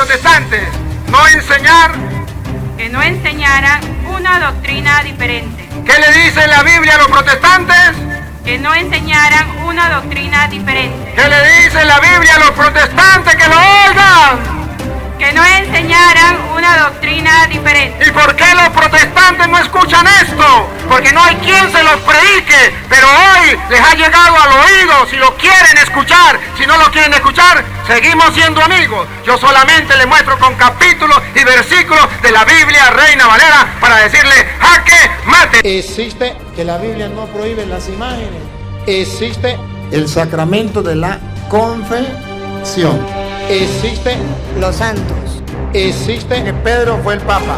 protestantes no enseñar. Que no enseñaran una doctrina diferente. ¿Qué le dice la Biblia a los protestantes? Que no enseñaran una doctrina diferente. ¿Qué le dice la Biblia a los protestantes que lo oigan? Que no enseñaran una doctrina diferente. ¿Y por qué los protestantes no escuchan esto? Porque no hay quien se los predique, pero hoy les ha llegado al oído. Si lo quieren escuchar, si no lo quieren escuchar, seguimos siendo amigos. Yo solamente les muestro con capítulos y versículos de la Biblia Reina Valera para decirle jaque mate. Existe que la Biblia no prohíbe las imágenes. Existe el sacramento de la confesión. Existe los santos. Existe que Pedro fue el Papa.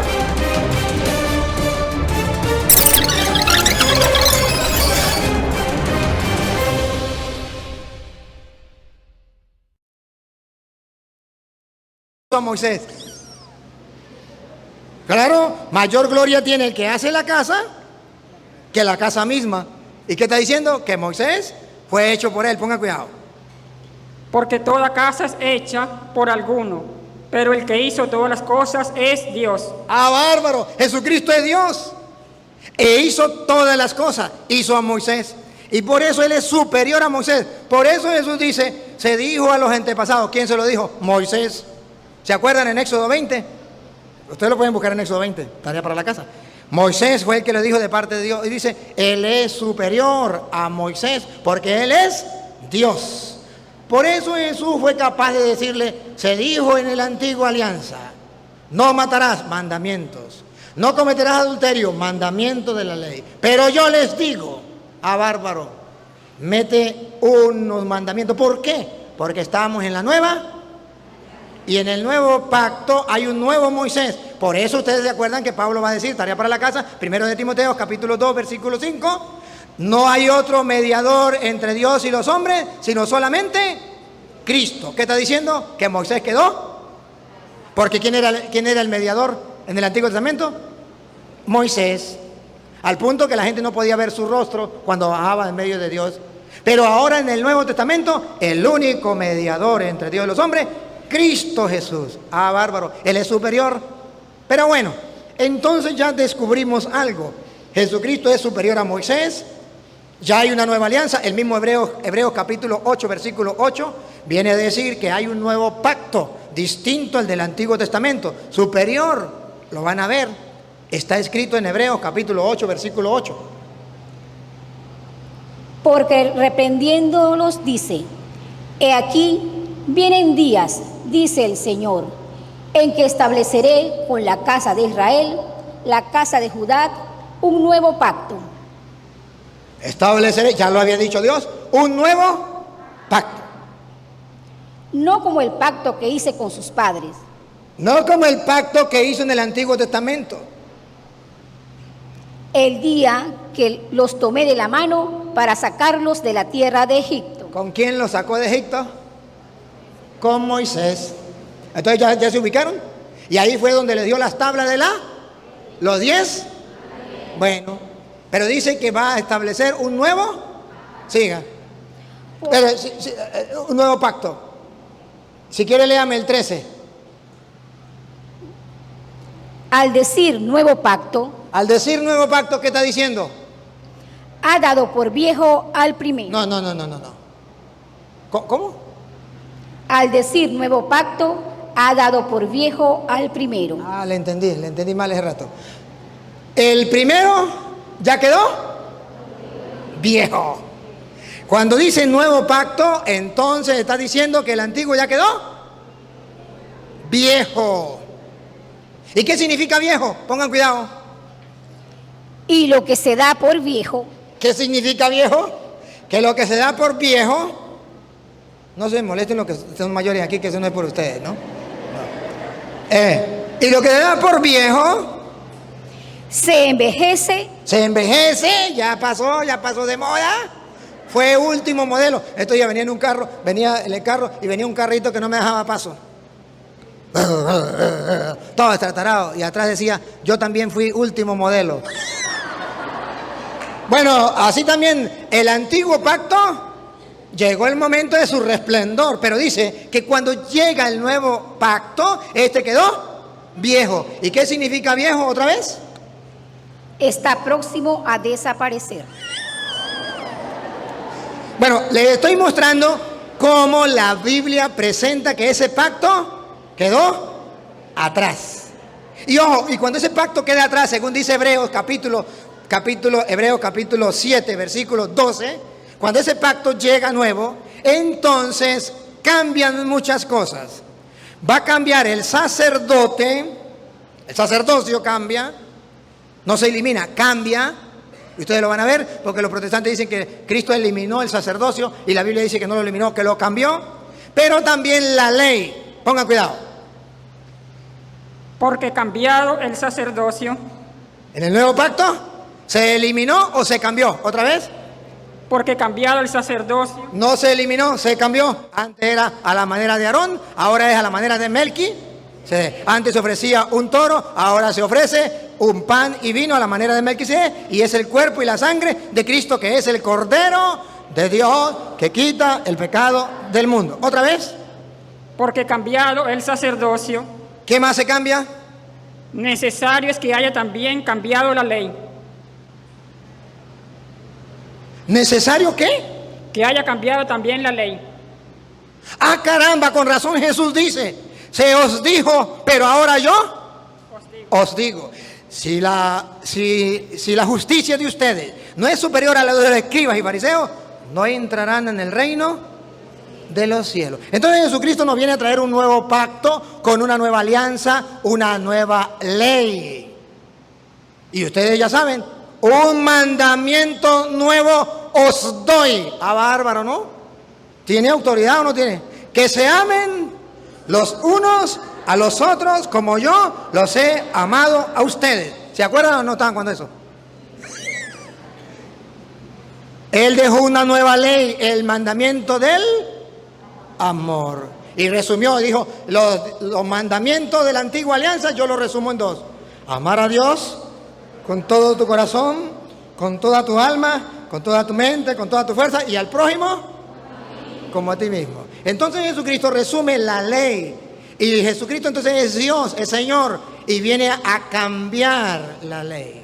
Moisés. Claro, mayor gloria tiene el que hace la casa que la casa misma. ¿Y qué está diciendo? Que Moisés fue hecho por él. Ponga cuidado. Porque toda casa es hecha por alguno, pero el que hizo todas las cosas es Dios. ¡Ah, bárbaro! Jesucristo es Dios. E hizo todas las cosas. Hizo a Moisés. Y por eso Él es superior a Moisés. Por eso Jesús dice, se dijo a los antepasados. ¿Quién se lo dijo? Moisés. ¿Se acuerdan en Éxodo 20? Ustedes lo pueden buscar en Éxodo 20. Tarea para la casa. Moisés fue el que le dijo de parte de Dios. Y dice, Él es superior a Moisés porque Él es Dios. Por eso Jesús fue capaz de decirle, se dijo en la antigua alianza, no matarás, mandamientos. No cometerás adulterio, mandamiento de la ley. Pero yo les digo, bárbaro, mete unos mandamientos. ¿Por qué? Porque estamos en la nueva y en el nuevo pacto hay un nuevo Moisés. Por eso ustedes se acuerdan que Pablo va a decir, tarea para la casa, 1 de Timoteo, capítulo 2, versículo 5. No hay otro mediador entre Dios y los hombres, sino solamente Cristo. ¿Qué está diciendo? Que Moisés quedó. Porque ¿quién era el mediador en el Antiguo Testamento? Moisés. Al punto que la gente no podía ver su rostro cuando bajaba en medio de Dios. Pero ahora en el Nuevo Testamento, el único mediador entre Dios y los hombres, Cristo Jesús. Bárbaro. Él es superior. Pero bueno, entonces ya descubrimos algo. Jesucristo es superior a Moisés. Ya hay una nueva alianza. El mismo Hebreos capítulo 8, versículo 8, viene a decir que hay un nuevo pacto distinto al del Antiguo Testamento, superior. Lo van a ver. Está escrito en Hebreos capítulo 8, versículo 8. Porque reprendiéndolos dice, he aquí vienen días, dice el Señor, en que estableceré con la casa de Israel, la casa de Judá, un nuevo pacto. Estableceré, ya lo había dicho Dios, un nuevo pacto. No como el pacto que hice con sus padres. No como el pacto que hizo en el Antiguo Testamento. El día que los tomé de la mano para sacarlos de la tierra de Egipto. ¿Con quién los sacó de Egipto? Con Moisés. Entonces ya se ubicaron. Y ahí fue donde le dio las tablas de los 10. Bueno. Pero dice que va a establecer un nuevo, siga, pero, un nuevo pacto. Si quiere, léame el 13. Al decir nuevo pacto, ¿qué está diciendo? Ha dado por viejo al primero. No. ¿Cómo? Al decir nuevo pacto, ha dado por viejo al primero. Le entendí mal ese rato. El primero ya quedó viejo. Cuando dice nuevo pacto, entonces está diciendo que el antiguo ya quedó viejo. ¿Y qué significa viejo? Pongan cuidado. Y lo que se da por viejo. ¿Qué significa viejo? Que lo que se da por viejo, no se molesten los que son mayores aquí, que eso no es por ustedes, ¿no? Y lo que se da por viejo se envejece, ya pasó de moda. Fue último modelo. Esto ya venía en el carro y venía un carrito que no me dejaba paso. Todo estratarado. Y atrás decía, yo también fui último modelo. Bueno, así también el antiguo pacto Llegó el momento de su resplendor, pero dice que cuando llega el nuevo pacto, este quedó viejo. ¿Y qué significa viejo otra vez? Está próximo a desaparecer. Bueno, les estoy mostrando cómo la Biblia presenta que ese pacto quedó atrás. Y ojo, y cuando ese pacto queda atrás, según dice Hebreos capítulo 7, versículo 12, cuando ese pacto llega nuevo, entonces cambian muchas cosas. Va a cambiar el sacerdote, el sacerdocio cambia, no se elimina, cambia. Y ustedes lo van a ver porque los protestantes dicen que Cristo eliminó el sacerdocio y la Biblia dice que no lo eliminó, que lo cambió. Pero también la ley, pongan cuidado. Porque cambiado el sacerdocio. En el nuevo pacto, ¿se eliminó o se cambió? ¿Otra vez? Porque cambiado el sacerdocio. No se eliminó, se cambió. Antes era a la manera de Aarón, ahora es a la manera de Melqui. Antes se ofrecía un toro, ahora se ofrece un pan y vino a la manera de Melquisedec, y es el cuerpo y la sangre de Cristo, que es el Cordero de Dios que quita el pecado del mundo. ¿Otra vez? Porque cambiado el sacerdocio. ¿Qué más se cambia? Necesario es que haya también cambiado la ley. ¿Necesario qué? Que haya cambiado también la ley. Ah, caramba, con razón Jesús dice, se os dijo, pero ahora yo os digo. Si la justicia de ustedes no es superior a la de los escribas y fariseos, no entrarán en el reino de los cielos. Entonces Jesucristo nos viene a traer un nuevo pacto con una nueva alianza, una nueva ley. Y ustedes ya saben, un mandamiento nuevo os doy. Ah, bárbaro, ¿no? ¿Tiene autoridad o no tiene? Que se amen los unos a los otros como yo los he amado a ustedes. ¿Se acuerdan o no estaban cuando eso? Él dejó una nueva ley, el mandamiento del amor. Y resumió, dijo, los mandamientos de la antigua alianza yo los resumo en dos. Amar a Dios con todo tu corazón, con toda tu alma, con toda tu mente, con toda tu fuerza, y al prójimo como a ti mismo. Entonces Jesucristo resume la ley. Y Jesucristo entonces es Dios, es Señor, y viene a cambiar la ley.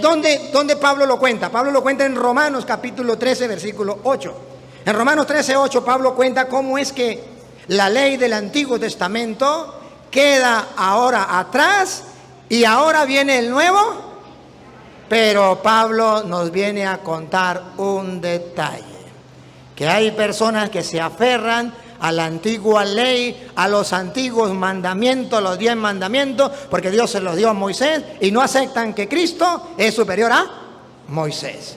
¿Dónde Pablo lo cuenta? Pablo lo cuenta en Romanos capítulo 13, versículo 8. En Romanos 13, 8 Pablo cuenta cómo es que la ley del Antiguo Testamento queda ahora atrás y ahora viene el Nuevo. Pero Pablo nos viene a contar un detalle, que hay personas que se aferran a la antigua ley, a los antiguos mandamientos, los 10 mandamientos, porque Dios se los dio a Moisés, y no aceptan que Cristo es superior a Moisés.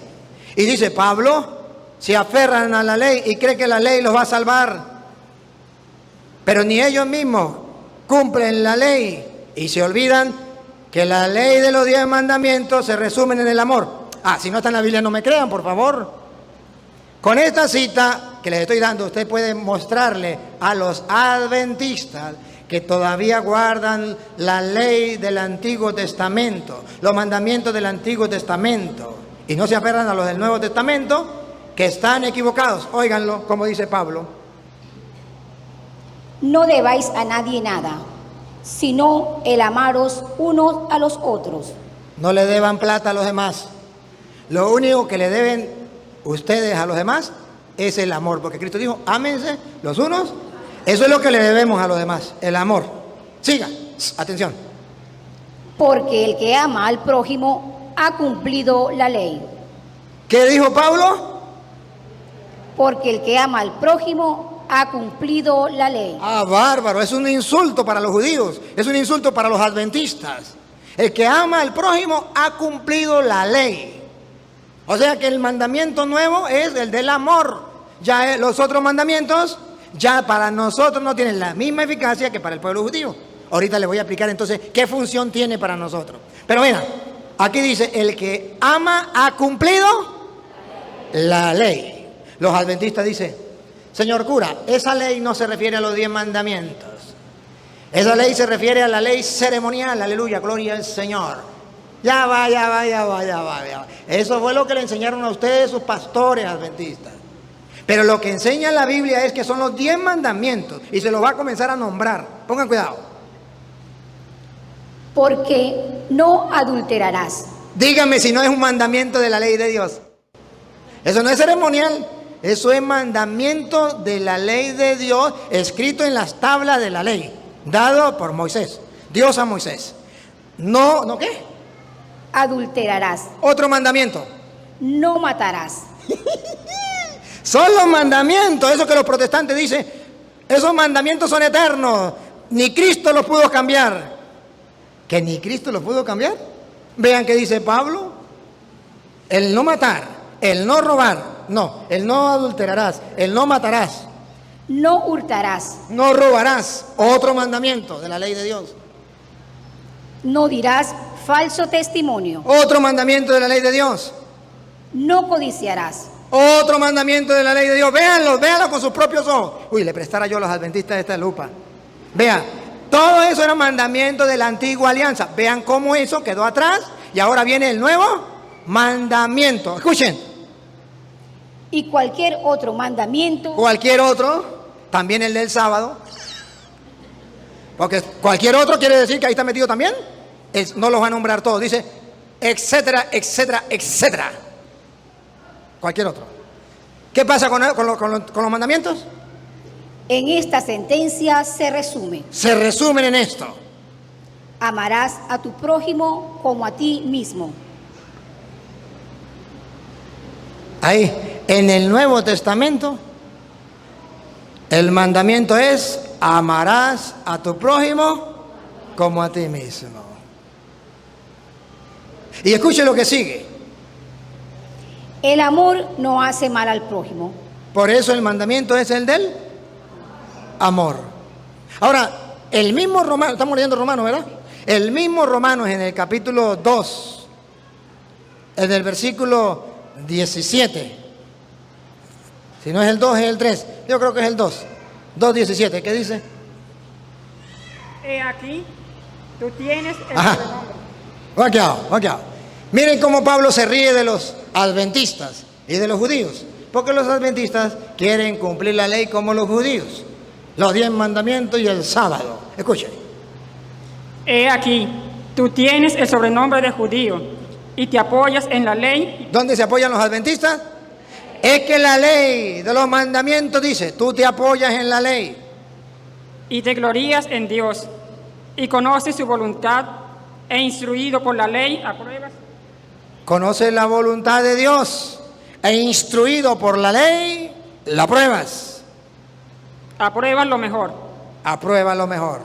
Y dice Pablo, se aferran a la ley y creen que la ley los va a salvar, pero ni ellos mismos cumplen la ley y se olvidan que la ley de los 10 mandamientos se resumen en el amor. Ah, si no está en la Biblia no me crean, por favor. Con esta cita que les estoy dando, usted puede mostrarle a los adventistas que todavía guardan la ley del Antiguo Testamento, los mandamientos del Antiguo Testamento, y no se aferran a los del Nuevo Testamento, que están equivocados. Óiganlo, como dice Pablo. No debáis a nadie nada, sino el amaros unos a los otros. No le deban plata a los demás. Lo único que le deben ustedes a los demás es el amor, porque Cristo dijo, ámense los unos. Eso es lo que le debemos a los demás, el amor. Siga, atención. Porque el que ama al prójimo ha cumplido la ley. ¿Qué dijo Pablo? Porque el que ama al prójimo ha cumplido la ley. Ah, bárbaro, es un insulto para los judíos, es un insulto para los adventistas. El que ama al prójimo ha cumplido la ley. O sea que el mandamiento nuevo es el del amor. Ya los otros mandamientos ya para nosotros no tienen la misma eficacia que para el pueblo judío. Ahorita les voy a explicar entonces qué función tiene para nosotros. Pero mira, aquí dice, el que ama ha cumplido la ley. Los adventistas dicen, señor cura, esa ley no se refiere a los 10 mandamientos. Esa ley se refiere a la ley ceremonial, aleluya, gloria al Señor. Ya va. Eso fue lo que le enseñaron a ustedes sus pastores adventistas. Pero lo que enseña la Biblia es que son los 10 mandamientos y se los va a comenzar a nombrar. Pongan cuidado. Porque no adulterarás. Dígame si no es un mandamiento de la ley de Dios. Eso no es ceremonial, eso es mandamiento de la ley de Dios, escrito en las tablas de la ley, dado por Moisés, Dios a Moisés. ¿No qué? Adulterarás. Otro mandamiento. No matarás. Son los mandamientos, eso que los protestantes dicen, esos mandamientos son eternos, ni Cristo los pudo cambiar. ¿Que ni Cristo los pudo cambiar? Vean qué dice Pablo: el no matar, el no robar, no, el no adulterarás, el no matarás, No hurtarás. no robarás, otro mandamiento de la ley de Dios. No dirás falso testimonio. Otro mandamiento de la ley de Dios. No codiciarás. Otro mandamiento de la ley de Dios. Véanlo con sus propios ojos. Uy, le prestara yo a los adventistas esta lupa. Vean, todo eso era mandamiento de la antigua alianza. Vean cómo eso quedó atrás y ahora viene el nuevo mandamiento. Escuchen. Y cualquier otro mandamiento. Cualquier otro, también el del sábado. Porque cualquier otro quiere decir que ahí está metido también. No los va a nombrar todos. Dice, etcétera, etcétera, etcétera. Cualquier otro. ¿Qué pasa con los mandamientos? En esta sentencia se resume: Se resumen en esto. amarás a tu prójimo como a ti mismo. Ahí, en el Nuevo Testamento, el mandamiento es: amarás a tu prójimo como a ti mismo. Y escuche lo que sigue. El amor no hace mal al prójimo. Por eso el mandamiento es el del amor. Ahora, el mismo Romano, estamos leyendo Romanos, ¿verdad? El mismo Romanos en el capítulo 2, en el versículo 17. Si no es el 2, es el 3. Yo creo que es el 2. 2:17. ¿Qué dice? He aquí, tú tienes el Ajá. sobrenombre. Vaqueado. Miren cómo Pablo se ríe de los adventistas y de los judíos. Porque los adventistas quieren cumplir la ley como los judíos. Los 10 mandamientos y el sábado. Escuchen. He aquí, tú tienes el sobrenombre de judío y te apoyas en la ley. ¿Dónde se apoyan los adventistas? Es que la ley de los mandamientos dice, tú te apoyas en la ley. Y te glorías en Dios, y conoces su voluntad, e instruido por la ley, apruebas. Conoces la voluntad de Dios e instruido por la ley, la pruebas. Apruebas lo mejor. Aprueba lo mejor.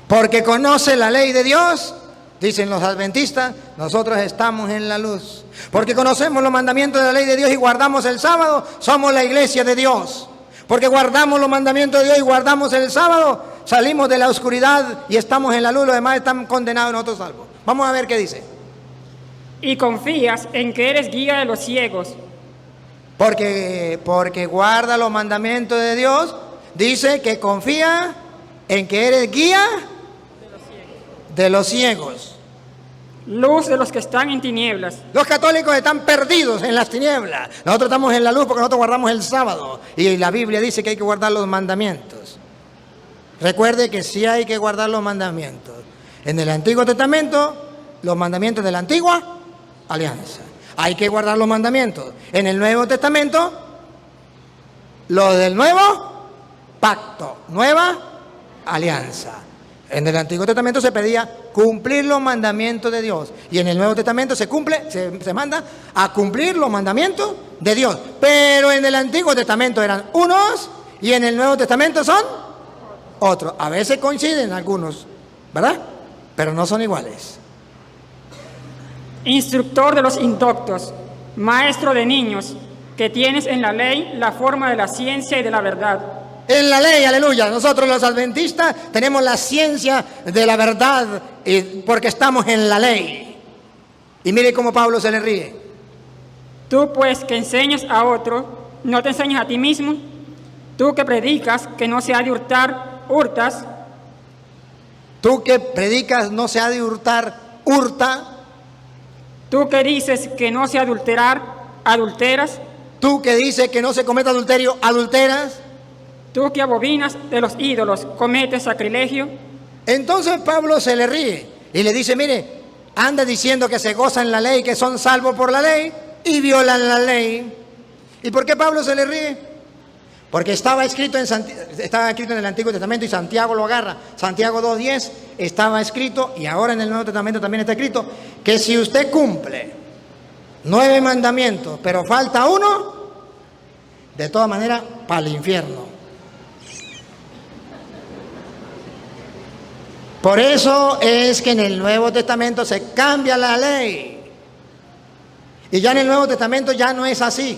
Porque conoce la ley de Dios, dicen los adventistas, nosotros estamos en la luz. Porque conocemos los mandamientos de la ley de Dios y guardamos el sábado, somos la iglesia de Dios. Porque guardamos los mandamientos de Dios y guardamos el sábado, salimos de la oscuridad y estamos en la luz, los demás están condenados, nosotros salvos. Vamos a ver qué dice. Y confías en que eres guía de los ciegos. Porque guarda los mandamientos de Dios, dice que confía en que eres guía de los ciegos. Luz de los que están en tinieblas. Los católicos están perdidos en las tinieblas. Nosotros estamos en la luz porque nosotros guardamos el sábado. Y la Biblia dice que hay que guardar los mandamientos. Recuerde que sí hay que guardar los mandamientos. En el Antiguo Testamento, los mandamientos de la antigua alianza. Hay que guardar los mandamientos. En el Nuevo Testamento, los del nuevo pacto, nueva alianza. En el Antiguo Testamento se pedía cumplir los mandamientos de Dios. Y en el Nuevo Testamento se manda a cumplir los mandamientos de Dios. Pero en el Antiguo Testamento eran unos y en el Nuevo Testamento son otros. A veces coinciden algunos, ¿verdad? Pero no son iguales. Instructor de los indoctos, maestro de niños, que tienes en la ley la forma de la ciencia y de la verdad. En la ley, aleluya. Nosotros los adventistas tenemos la ciencia de la verdad porque estamos en la ley. Y mire cómo Pablo se le ríe. Tú pues que enseñas a otro, no te enseñas a ti mismo. Tú que predicas que no se ha de hurtar, hurtas. Tú que predicas no se ha de hurtar, hurta. Tú que dices que no se adulterar, adulteras. Tú que dices que no se cometa adulterio, adulteras. Tú que abominas de los ídolos, cometes sacrilegio. Entonces Pablo se le ríe y le dice, mire, anda diciendo que se gozan la ley, que son salvos por la ley y violan la ley. ¿Y por qué Pablo se le ríe? Porque estaba escrito en el Antiguo Testamento y Santiago lo agarra. Santiago 2:10 estaba escrito y ahora en el Nuevo Testamento también está escrito que si usted cumple 9 mandamientos, pero falta uno, de todas maneras, para el infierno. Por eso es que en el Nuevo Testamento se cambia la ley. Y ya en el Nuevo Testamento ya no es así.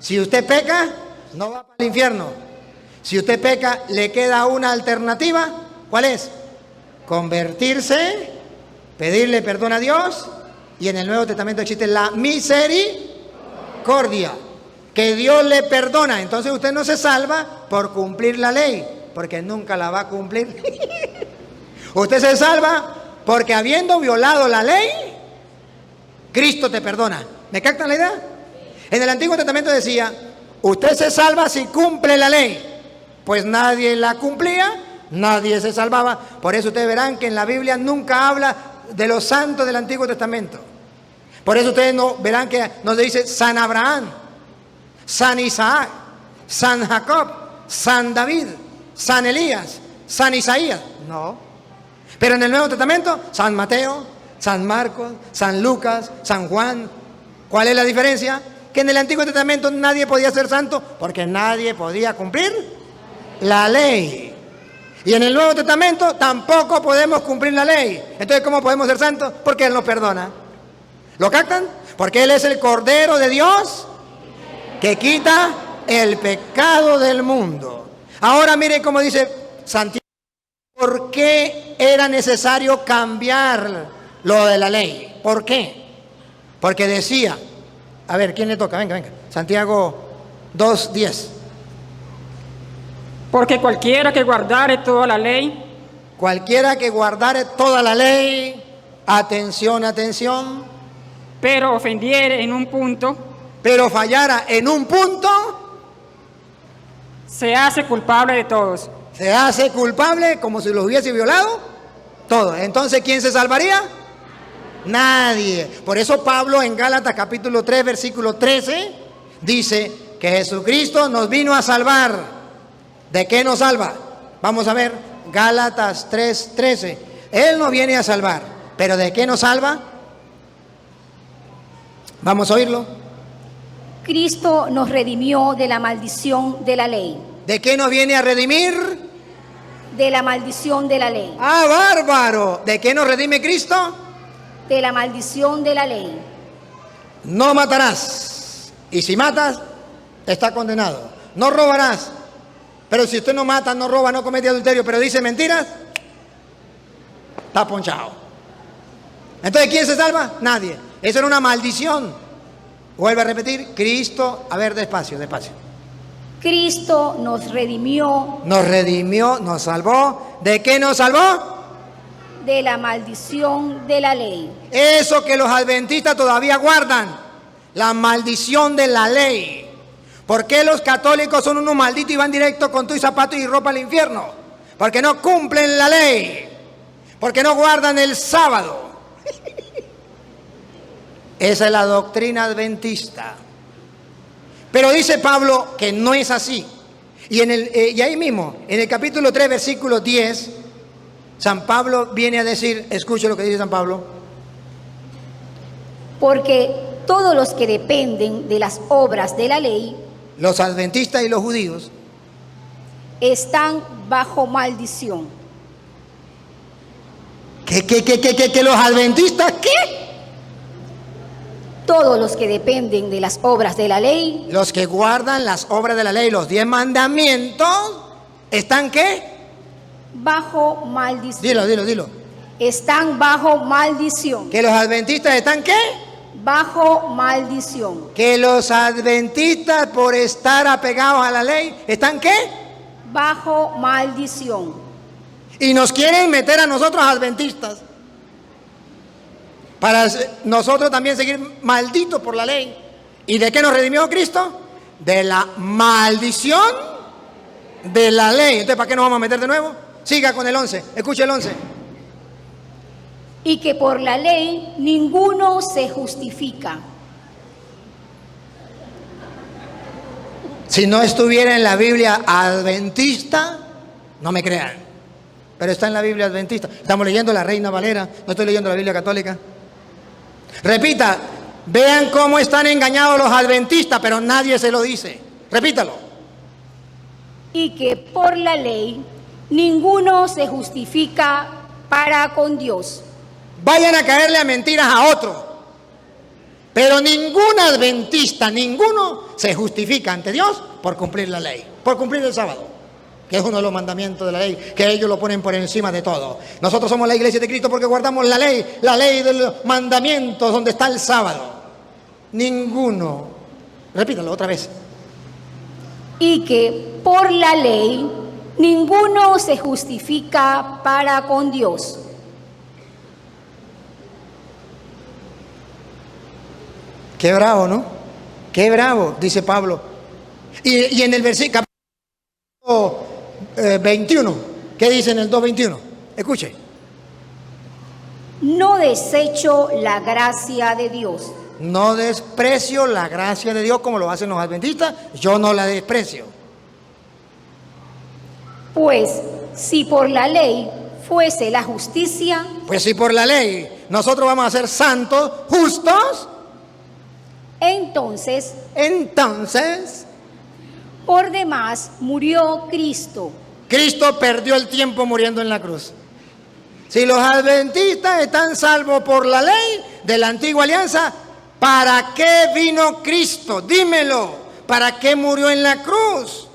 Si usted peca, no va para el infierno. Si usted peca, le queda una alternativa. ¿Cuál es? Convertirse, pedirle perdón a Dios. Y en el Nuevo Testamento existe la misericordia, que Dios le perdona. Entonces usted no se salva por cumplir la ley, porque nunca la va a cumplir. Usted se salva porque habiendo violado la ley, Cristo te perdona. ¿Me captan la idea? En el Antiguo Testamento decía, usted se salva si cumple la ley. Pues nadie la cumplía, nadie se salvaba. Por eso ustedes verán que en la Biblia nunca habla de los santos del Antiguo Testamento. Por eso ustedes no verán que nos dice San Abraham, San Isaac, San Jacob, San David, San Elías, San Isaías. No. Pero en el Nuevo Testamento, San Mateo, San Marcos, San Lucas, San Juan. ¿Cuál es la diferencia? Que en el Antiguo Testamento nadie podía ser santo porque nadie podía cumplir la ley. Y en el Nuevo Testamento tampoco podemos cumplir la ley. Entonces, ¿cómo podemos ser santos? Porque Él nos perdona. ¿Lo captan? Porque Él es el Cordero de Dios que quita el pecado del mundo. Ahora miren cómo dice Santiago. ¿Por qué era necesario cambiar lo de la ley? ¿Por qué? Porque decía, a ver, ¿quién le toca? Venga. Santiago 2:10. Porque cualquiera que guardare toda la ley, cualquiera que guardare toda la ley, atención, pero ofendiere en un punto, pero fallara en un punto, se hace culpable de todos. Se hace culpable como si los hubiese violado todo. Entonces, ¿quién se salvaría? Nadie. Por eso Pablo en Gálatas capítulo 3, versículo 13, dice que Jesucristo nos vino a salvar. ¿De qué nos salva? Vamos a ver, Gálatas 3:13. Él nos viene a salvar. ¿Pero de qué nos salva? Vamos a oírlo. Cristo nos redimió de la maldición de la ley. ¿De qué nos viene a redimir? De la maldición de la ley. ¡Ah, bárbaro! ¿De qué nos redime Cristo? De la maldición de la ley. No matarás. Y si matas, está condenado. No robarás. Pero si usted no mata, no roba, no comete adulterio, pero dice mentiras, está ponchado. Entonces, ¿quién se salva? Nadie. Eso era una maldición. Vuelve a repetir, Cristo, a ver, despacio. Cristo nos redimió. Nos redimió, nos salvó. ¿De qué nos salvó? De la maldición de la ley. Eso que los adventistas todavía guardan, la maldición de la ley. ¿Por qué los católicos son unos malditos y van directo con tu zapato y ropa al infierno? Porque no cumplen la ley. Porque no guardan el sábado. Esa es la doctrina adventista. Pero dice Pablo que no es así. Y ahí mismo, en el capítulo 3, versículo 10, San Pablo viene a decir, escuche lo que dice San Pablo. Porque todos los que dependen de las obras de la ley, los adventistas y los judíos, están bajo maldición. ¿Que los adventistas qué? Todos los que dependen de las obras de la ley, los que guardan las obras de la ley, los 10 mandamientos, ¿están qué? Bajo maldición. Dilo. Están bajo maldición. ¿Que los adventistas están qué? Bajo maldición. ¿Que los adventistas por estar apegados a la ley están qué? Bajo maldición. Y nos quieren meter a nosotros adventistas para nosotros también seguir malditos por la ley ¿Y de qué nos redimió Cristo? De la maldición de la ley. Entonces, ¿para qué nos vamos a meter de nuevo? Siga con el 11, escuche el 11. Y que por la ley ninguno se justifica. Si no estuviera en la Biblia adventista, no me crean, pero está en la Biblia adventista. Estamos leyendo la Reina Valera, no estoy leyendo la Biblia católica. Repita, vean cómo están engañados los adventistas, pero nadie se lo dice. Repítalo. Y que por la ley ninguno se justifica para con Dios. Vayan a caerle a mentiras a otro, pero ningún adventista, ninguno se justifica ante Dios por cumplir la ley, por cumplir el sábado, que es uno de los mandamientos de la ley, que ellos lo ponen por encima de todo. Nosotros somos la iglesia de Cristo porque guardamos la ley de los mandamientos donde está el sábado. Ninguno, repítalo otra vez. Y que por la ley ninguno se justifica para con Dios. Qué bravo, ¿no? Qué bravo, dice Pablo. Y en el versículo 21, ¿qué dice en el 2:21? Escuche. No desecho la gracia de Dios. No desprecio la gracia de Dios como lo hacen los adventistas. Yo no la desprecio. Pues si por la ley fuese la justicia, Pues si por la ley nosotros vamos a ser santos, justos, entonces por demás murió Cristo. Cristo perdió el tiempo muriendo en la cruz. Si los adventistas están salvos por la ley de la antigua alianza, ¿para qué vino Cristo? Dímelo. ¿Para qué murió en la cruz?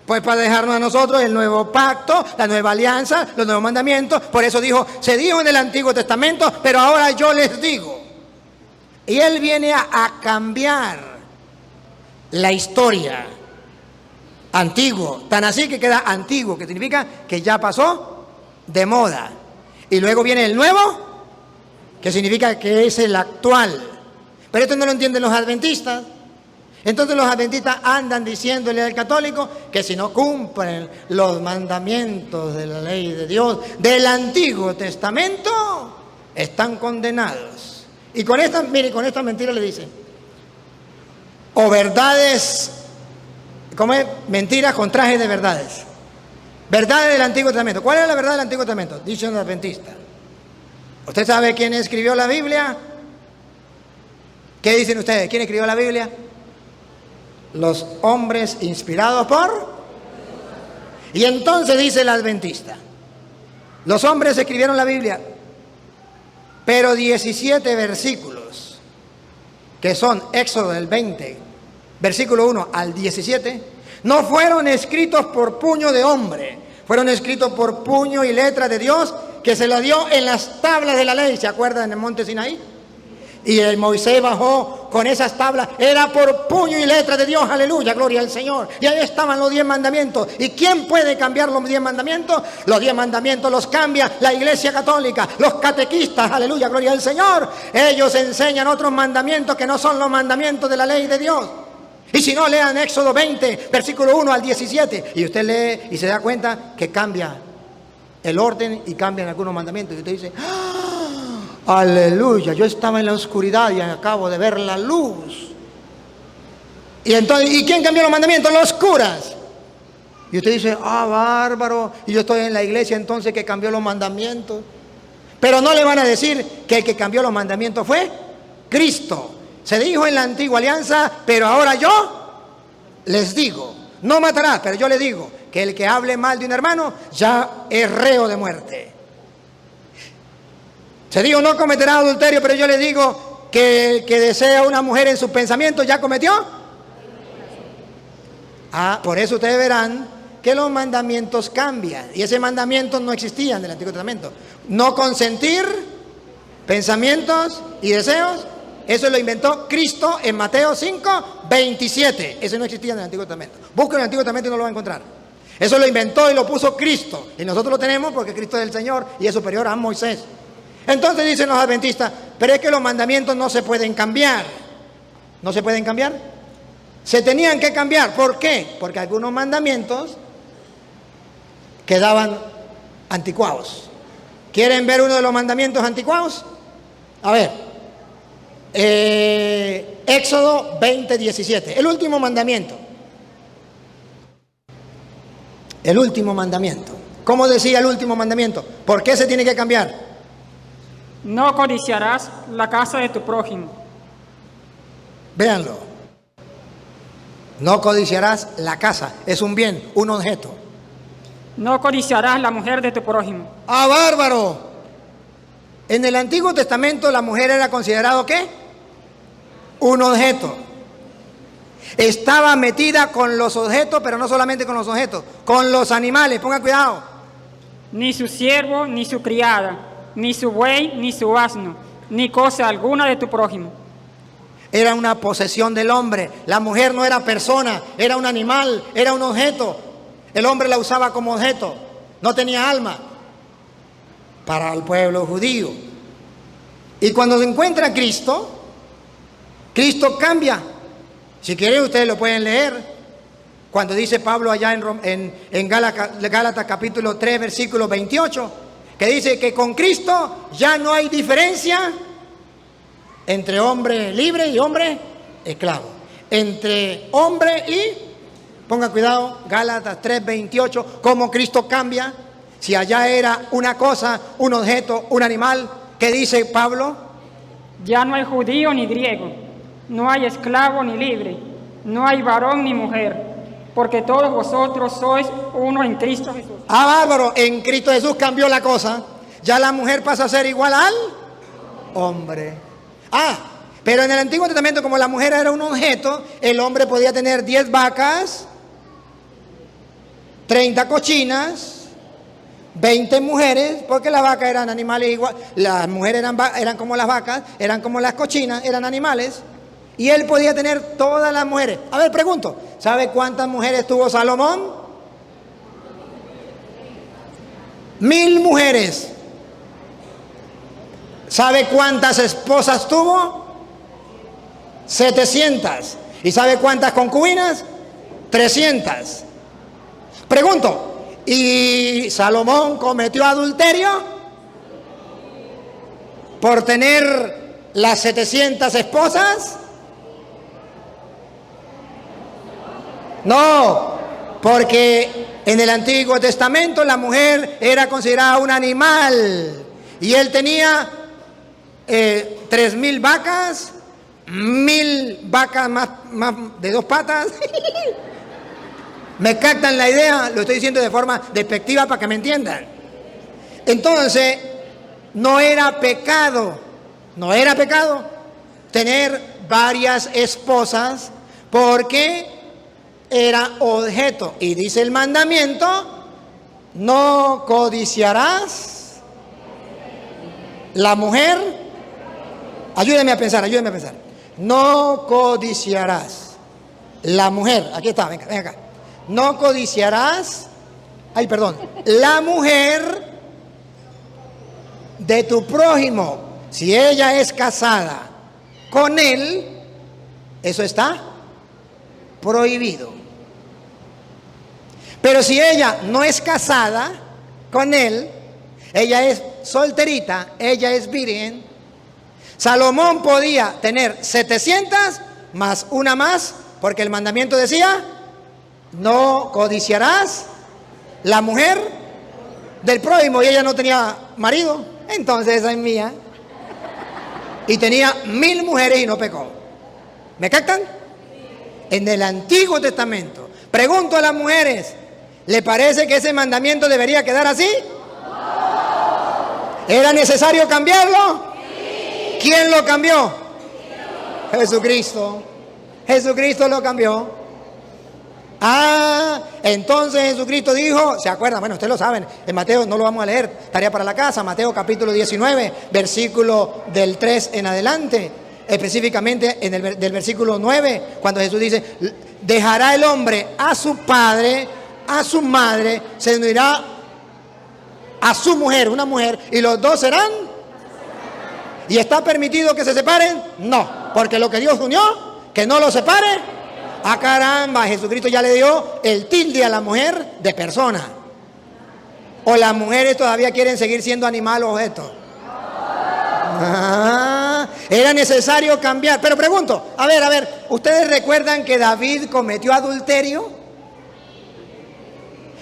Pues para dejarnos a nosotros el nuevo pacto, la nueva alianza, los nuevos mandamientos. Por eso dijo, se dijo en el Antiguo Testamento, pero ahora yo les digo. Y Él viene a cambiar la historia. Antiguo, tan así que queda antiguo, que significa que ya pasó de moda. Y luego viene el nuevo, que significa que es el actual. Pero esto no lo entienden los adventistas. Entonces los adventistas andan diciéndole al católico que si no cumplen los mandamientos de la ley de Dios del Antiguo Testamento, están condenados. Y con esta, mire, con esta mentira le dicen, o verdades, ¿cómo es? Mentiras con traje de verdades. Verdades del Antiguo Testamento. ¿Cuál es la verdad del Antiguo Testamento? Dice un adventista. ¿Usted sabe quién escribió la Biblia? ¿Qué dicen ustedes? ¿Quién escribió la Biblia? Los hombres inspirados por... Y entonces dice el adventista, los hombres escribieron la Biblia, pero 17 versículos, que son Éxodo del 20, versículo 1 al 17, no fueron escritos por puño de hombre, fueron escritos por puño y letra de Dios, que se lo dio en las tablas de la ley. ¿Se acuerdan en el monte Sinaí? Y el Moisés bajó con esas tablas, era por puño y letra de Dios, aleluya, gloria al Señor. Y ahí estaban los 10 mandamientos. ¿Y quién puede cambiar los 10 mandamientos? Los 10 mandamientos los cambia la Iglesia Católica, los catequistas, aleluya, gloria al Señor. Ellos enseñan otros mandamientos que no son los mandamientos de la ley de Dios. Y si no, lean Éxodo 20, versículo 1 al 17. Y usted lee y se da cuenta que cambia el orden y cambian algunos mandamientos. Y usted dice, ¡ah! Aleluya, yo estaba en la oscuridad y acabo de ver la luz. Y entonces, ¿y quién cambió los mandamientos? Los curas. Y usted dice, ah, bárbaro, y yo estoy en la iglesia entonces que cambió los mandamientos. Pero no le van a decir que el que cambió los mandamientos fue Cristo. Se dijo en la antigua alianza, pero ahora yo les digo, no matarás, pero yo le digo que el que hable mal de un hermano ya es reo de muerte. Se dijo, no cometerá adulterio, pero yo le digo que el que desea una mujer en sus pensamientos ya cometió. Ah, por eso ustedes verán que los mandamientos cambian. Y ese mandamiento no existía en el Antiguo Testamento. No consentir pensamientos y deseos. Eso lo inventó Cristo en Mateo 5, 27. Eso no existía en el Antiguo Testamento. Busquen en el Antiguo Testamento y no lo van a encontrar. Eso lo inventó y lo puso Cristo. Y nosotros lo tenemos porque Cristo es el Señor y es superior a Moisés. Entonces dicen los adventistas, pero es que los mandamientos no se pueden cambiar. ¿No se pueden cambiar? Se tenían que cambiar. ¿Por qué? Porque algunos mandamientos quedaban anticuados. ¿Quieren ver uno de los mandamientos anticuados? A ver, Éxodo 20:17, el último mandamiento. El último mandamiento. ¿Cómo decía el último mandamiento? ¿Por qué se tiene que cambiar? No codiciarás la casa de tu prójimo. Véanlo. No codiciarás la casa, es un bien, un objeto. No codiciarás la mujer de tu prójimo. ¡Ah, bárbaro! En el Antiguo Testamento la mujer era considerado ¿qué? Un objeto. Estaba metida con los objetos, pero no solamente con los objetos, con los animales, pongan cuidado. Ni su siervo, ni su criada, ni su buey, ni su asno, ni cosa alguna de tu prójimo. Era una posesión del hombre. La mujer no era persona, era un animal, era un objeto. El hombre la usaba como objeto, no tenía alma para el pueblo judío. Y cuando se encuentra Cristo, Cristo cambia. Si quieren ustedes lo pueden leer. Cuando dice Pablo allá en Gálatas capítulo 3 versículo 28, que dice que con Cristo ya no hay diferencia entre hombre libre y hombre esclavo. Entre hombre y, ponga cuidado, Gálatas 3:28, cómo Cristo cambia. Si allá era una cosa, un objeto, un animal, ¿qué dice Pablo? Ya no hay judío ni griego, no hay esclavo ni libre, no hay varón ni mujer, porque todos vosotros sois uno en Cristo Jesús. Ah, bárbaro, en Cristo Jesús cambió la cosa. Ya la mujer pasa a ser igual al hombre. Ah, pero en el Antiguo Testamento, como la mujer era un objeto, el hombre podía tener 10 vacas, 30 cochinas, 20 mujeres, porque las vacas eran animales igual, las mujeres eran como las vacas, eran como las cochinas, eran animales, y él podía tener todas las mujeres. A ver, pregunto, ¿sabe cuántas mujeres tuvo Salomón? 1000 mujeres. ¿Sabe cuántas esposas tuvo? 700. ¿Y sabe cuántas concubinas? 300. Pregunto, ¿y Salomón cometió adulterio por tener las 700 esposas? No, porque en el Antiguo Testamento la mujer era considerada un animal y él tenía 3000 vacas, 1000 vacas más de 2 patas. ¿Me captan la idea? Lo estoy diciendo de forma despectiva para que me entiendan. Entonces, no era pecado tener varias esposas porque era objeto. Y dice el mandamiento, no codiciarás la mujer. Ayúdeme a pensar. No codiciarás la mujer. Aquí está, venga acá. No codiciarás, la mujer de tu prójimo. Si ella es casada con él, eso está prohibido. Pero si ella no es casada con él, ella es solterita, ella es virgen, Salomón podía tener 700 más una más, porque el mandamiento decía, no codiciarás la mujer del prójimo, y ella no tenía marido, entonces esa es mía. Y tenía 1000 mujeres y no pecó. ¿Me captan? En el Antiguo Testamento. Pregunto a las mujeres, ¿le parece que ese mandamiento debería quedar así? ¿Era necesario cambiarlo? Sí. ¿Quién lo cambió? Jesucristo. Jesucristo lo cambió. Ah, entonces Jesucristo dijo, ¿se acuerdan? Bueno, ustedes lo saben, en Mateo no lo vamos a leer, tarea para la casa, Mateo capítulo 19, versículo del 3 en adelante, específicamente del versículo 9, cuando Jesús dice, dejará el hombre a su padre, a su madre, se unirá a su mujer, una mujer, y los dos serán. ¿Y está permitido que se separen? No, porque lo que Dios unió, ¿Que no lo separe? ¡Ah, caramba! Jesucristo ya le dio el tilde a la mujer de persona. ¿O las mujeres todavía quieren seguir siendo animal o objeto? Era necesario cambiar. Pero pregunto, a ver, ¿ustedes recuerdan que David cometió adulterio?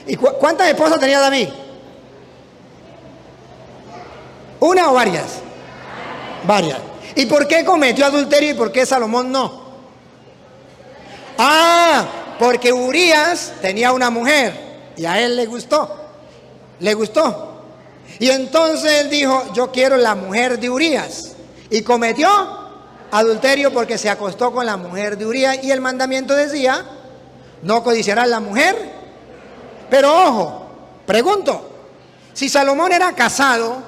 ¿Y cuántas esposas tenía David? ¿Una o varias? Varias. ¿Y por qué cometió adulterio y por qué Salomón no? Porque Urías tenía una mujer y a él le gustó. Y entonces él dijo, yo quiero la mujer de Urías. Y cometió adulterio porque se acostó con la mujer de Urías. Y el mandamiento decía, no codiciarás la mujer. Pero ojo, pregunto, si Salomón era casado,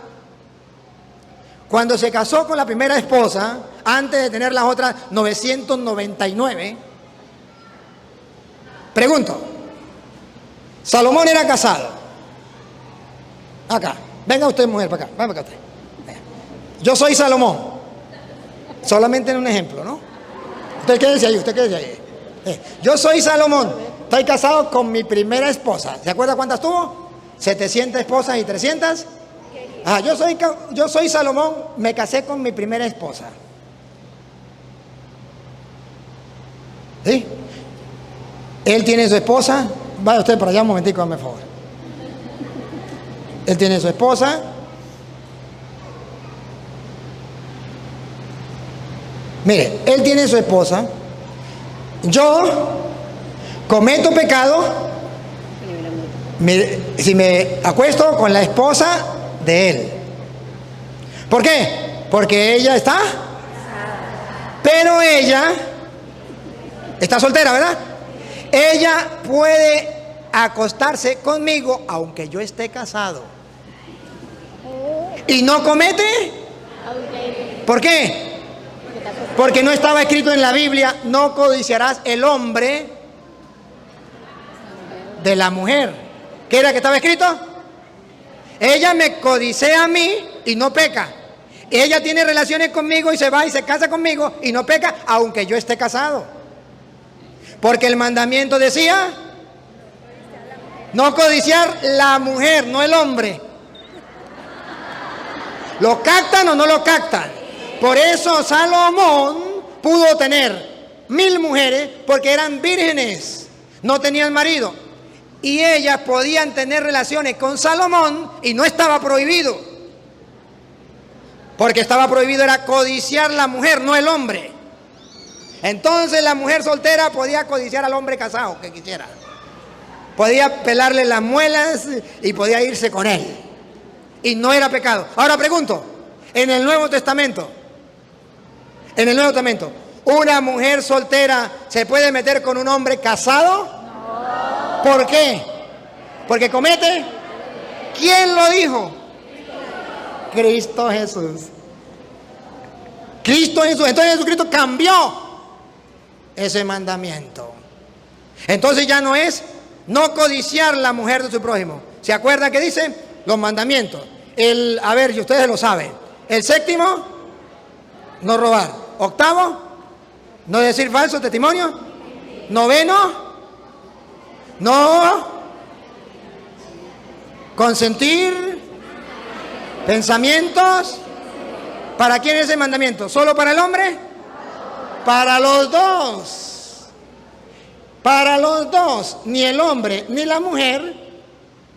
cuando se casó con la primera esposa, antes de tener las otras 999, pregunto, Salomón era casado. Acá, venga usted mujer para acá, venga para acá usted. Yo soy Salomón, solamente en un ejemplo, ¿no? Usted quédese ahí. Yo soy Salomón, estoy casado con mi primera esposa. ¿Se acuerda cuántas tuvo? 700 esposas y 300. Yo soy Salomón, me casé con mi primera esposa. ¿Sí? Él tiene su esposa. Vaya usted para allá un momentico, hazme favor. Él tiene su esposa. Mire, él tiene su esposa. Yo cometo pecado si me acuesto con la esposa de él. ¿Por qué? Porque ella está, pero ella está soltera, ¿verdad? Ella puede acostarse conmigo aunque yo esté casado y no comete. ¿Por qué? Porque no estaba escrito en la Biblia, no codiciarás el hombre de la mujer. ¿Qué era que estaba escrito? Ella me codicea a mí y no peca. Ella tiene relaciones conmigo y se va y se casa conmigo y no peca, aunque yo esté casado. Porque el mandamiento decía, no codiciar la mujer, no el hombre. ¿Lo captan o no lo captan? Por eso Salomón pudo tener 1000 mujeres porque eran vírgenes, no tenían marido. Y ellas podían tener relaciones con Salomón y no estaba prohibido. Porque estaba prohibido era codiciar la mujer, no el hombre. Entonces la mujer soltera podía codiciar al hombre casado que quisiera. Podía pelarle las muelas y podía irse con él. Y no era pecado. Ahora pregunto, en el Nuevo Testamento, ¿una mujer soltera se puede meter con un hombre casado? No. ¿Por qué? ¿Porque comete? ¿Quién lo dijo? Cristo Jesús. Cristo Jesús. Entonces Jesucristo cambió ese mandamiento. Entonces ya no es no codiciar la mujer de su prójimo. ¿Se acuerdan que dice? Los mandamientos. Y ustedes lo saben. El 7º, no robar. 8º, no decir falso testimonio. 9º, no consentir pensamientos. ¿Para quién es ese mandamiento? ¿Solo para el hombre? Para los dos. Para los dos. Ni el hombre ni la mujer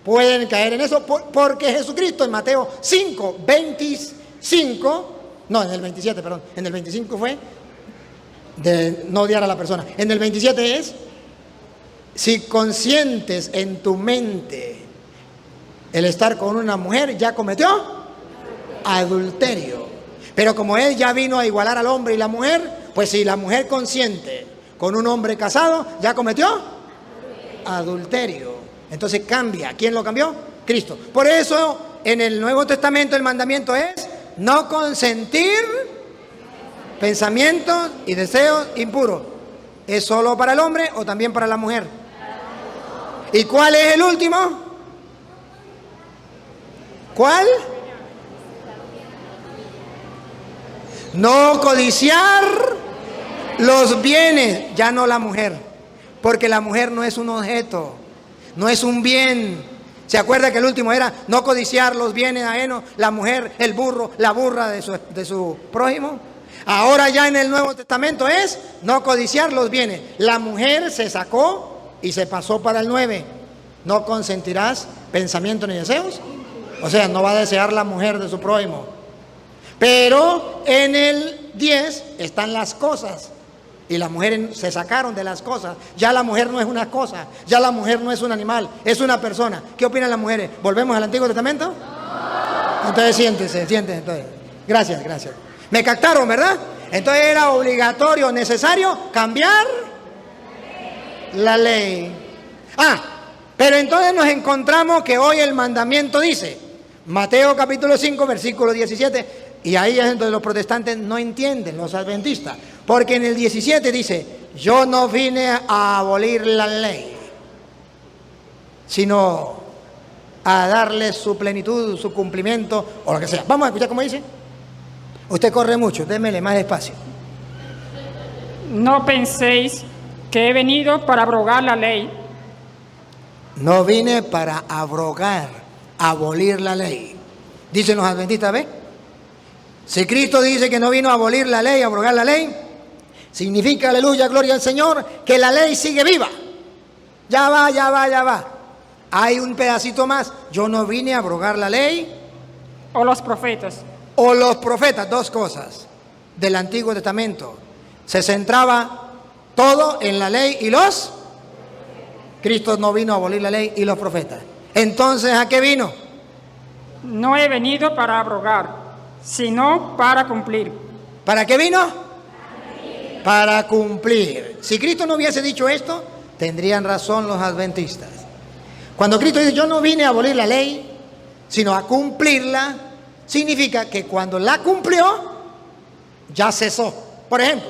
pueden caer en eso, porque Jesucristo en Mateo 5:25, no, en el 27, perdón, en el 25 fue de no odiar a la persona. En el 27 es, si consientes en tu mente el estar con una mujer, ya cometió adulterio. Pero como él ya vino a igualar al hombre y la mujer, pues si la mujer consiente con un hombre casado, ya cometió adulterio. Entonces cambia. ¿Quién lo cambió? Cristo. Por eso en el Nuevo Testamento el mandamiento es no consentir pensamientos y deseos impuros. ¿Es solo para el hombre o también para la mujer? ¿Y cuál es el último? ¿Cuál? No codiciar Los bienes, ya no la mujer, porque la mujer no es un objeto, no es un bien. ¿Se acuerda que el último era no codiciar los bienes ajenos? La mujer, el burro, la burra de su prójimo. Ahora ya en el Nuevo Testamento es no codiciar los bienes. La mujer se sacó y se pasó para el 9. No consentirás pensamientos ni deseos. O sea, no va a desear la mujer de su prójimo. Pero en el 10 están las cosas. Y las mujeres se sacaron de las cosas. Ya la mujer no es una cosa. Ya la mujer no es un animal. Es una persona. ¿Qué opinan las mujeres? ¿Volvemos al Antiguo Testamento? Entonces siéntese. Entonces. Gracias. Me captaron, ¿verdad? Entonces era obligatorio, necesario cambiar la ley. Pero entonces nos encontramos que hoy el mandamiento dice, Mateo capítulo 5, versículo 17, y ahí es donde los protestantes no entienden, los adventistas, porque en el 17 dice, yo no vine a abolir la ley, sino a darle su plenitud, su cumplimiento, o lo que sea. Vamos a escuchar cómo dice. Usted corre mucho, démele más despacio. No penséis que he venido para abrogar la ley. No vine para abrogar, abolir la ley. Dicen los adventistas, ¿ve? Si Cristo dice que no vino a abolir la ley, a abrogar la ley, significa, aleluya, gloria al Señor, que la ley sigue viva. Ya va. Hay un pedacito más. Yo no vine a abrogar la ley. O los profetas. O los profetas, dos cosas del Antiguo Testamento. Se centraba todo en la ley y los... Cristo no vino a abolir la ley y los profetas. Entonces, ¿a qué vino? No he venido para abrogar, sino para cumplir. ¿Para qué vino? Para cumplir. Si Cristo no hubiese dicho esto, tendrían razón los adventistas. Cuando Cristo dice, yo no vine a abolir la ley, sino a cumplirla, significa que cuando la cumplió, ya cesó. Por ejemplo,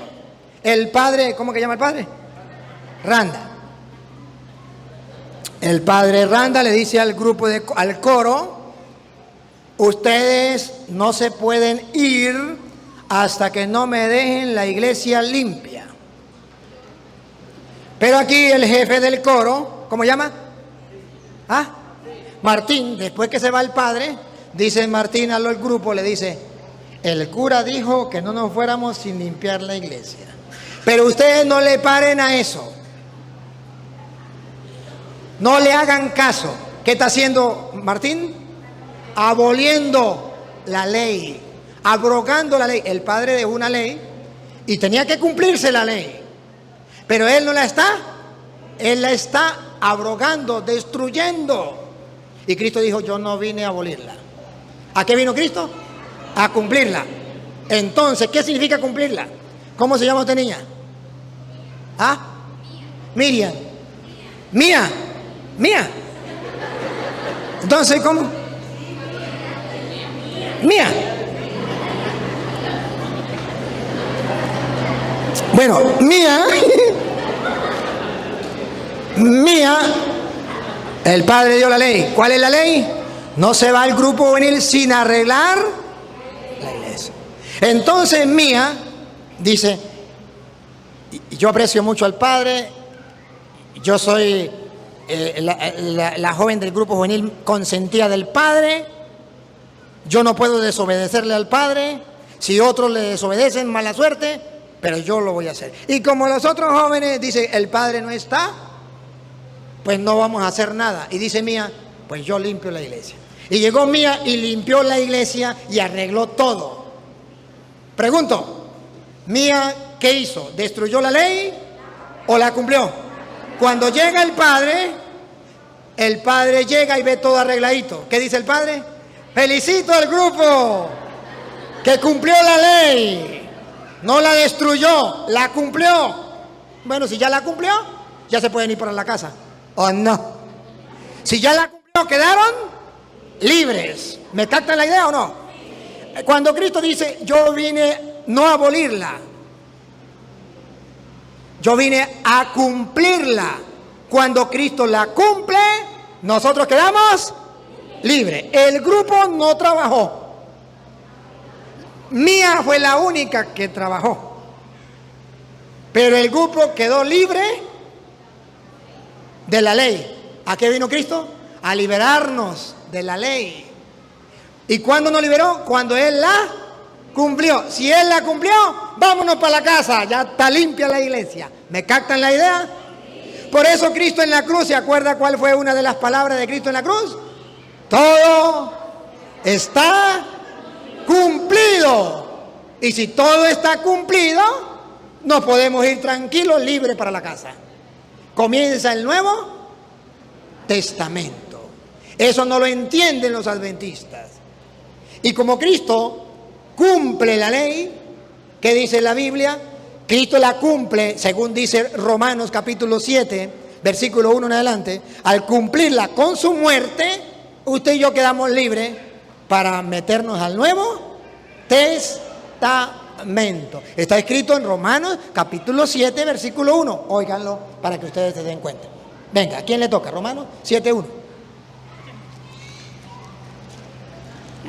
el padre, ¿cómo que llama el padre? Randa. El padre Randa le dice al grupo, al coro, ustedes no se pueden ir hasta que no me dejen la iglesia limpia. Pero aquí el jefe del coro, ¿cómo llama? Martín, después que se va el padre, dice Martín al grupo, le dice, el cura dijo que no nos fuéramos sin limpiar la iglesia. Pero ustedes no le paren a eso. No le hagan caso. ¿Qué está haciendo Martín? Aboliendo la ley, abrogando la ley. El padre dejó una ley y tenía que cumplirse la ley. Pero él no la está, él la está abrogando, destruyendo. Y Cristo dijo, yo no vine a abolirla. ¿A qué vino Cristo? A cumplirla. Entonces, ¿qué significa cumplirla? ¿Cómo se llama usted, niña? Miriam. Mía. Entonces, ¿cómo? Mía. Bueno, Mía, el padre dio la ley. ¿Cuál es la ley? No se va el grupo juvenil sin arreglar la iglesia. Entonces Mía dice, yo aprecio mucho al padre, yo soy la joven del grupo juvenil consentida del padre, yo no puedo desobedecerle al padre, si otros le desobedecen, mala suerte, pero yo lo voy a hacer. Y como los otros jóvenes dicen, el padre no está, pues no vamos a hacer nada. Y dice Mía, pues yo limpio la iglesia. Y llegó Mía y limpió la iglesia y arregló todo. Pregunto, Mía, ¿qué hizo? ¿Destruyó la ley o la cumplió? Cuando llega el padre llega y ve todo arregladito. ¿Qué dice el padre? Felicito al grupo que cumplió la ley. No la destruyó, la cumplió. Bueno, si ya la cumplió, ya se pueden ir para la casa. ¿O no? Si ya la cumplió, quedaron libres. ¿Me captan la idea o no? Cuando Cristo dice, yo vine no a abolirla, yo vine a cumplirla. Cuando Cristo la cumple, nosotros quedamos libres. El grupo no trabajó. Mía fue la única que trabajó. Pero el grupo quedó libre de la ley. ¿A qué vino Cristo? A liberarnos de la ley. ¿Y cuándo nos liberó? Cuando Él la cumplió. Si Él la cumplió, vámonos para la casa. Ya está limpia la iglesia. ¿Me captan la idea? Por eso Cristo en la cruz, ¿se acuerda cuál fue una de las palabras de Cristo en la cruz? Todo está cumplido. Y si todo está cumplido, nos podemos ir tranquilos, libres para la casa. Comienza el Nuevo Testamento. Eso no lo entienden los adventistas. Y como Cristo cumple la ley, ¿qué dice la Biblia? Cristo la cumple, según dice Romanos capítulo 7, versículo 1 en adelante. Al cumplirla con su muerte, usted y yo quedamos libres para meternos al Nuevo Testamento. Está escrito en Romanos capítulo 7, versículo 1. Óiganlo para que ustedes se den cuenta. Venga, ¿a quién le toca? Romanos 7, 1.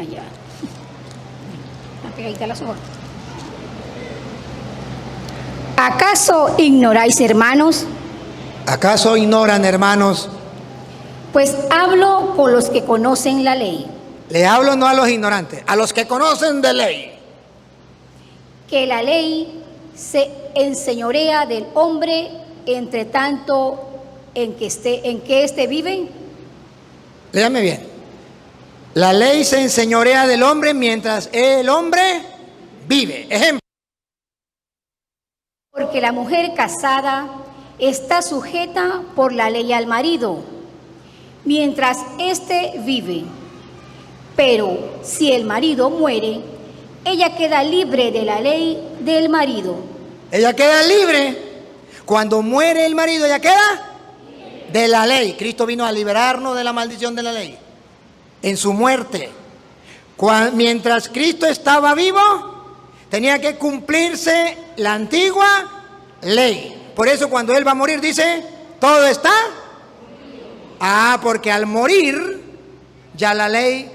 Allá. Pegadita a los ojos. ¿Acaso ignoráis, hermanos? ¿Acaso ignoran, hermanos? Pues hablo con los que conocen la ley, Le hablo no a los ignorantes, a los que conocen de ley. que la ley se enseñorea del hombre entre tanto en que éste vive. Léame bien. La ley se enseñorea del hombre mientras el hombre vive. Ejemplo. Porque la mujer casada está sujeta por la ley al marido, mientras éste vive. Pero si el marido muere, ella queda libre de la ley del marido. Ella queda libre. Cuando muere el marido, ella queda de la ley. Cristo vino a liberarnos de la maldición de la ley en su muerte. Mientras Cristo estaba vivo, tenía que cumplirse la antigua ley. Por eso cuando Él va a morir dice, todo está. Porque al morir, ya la ley,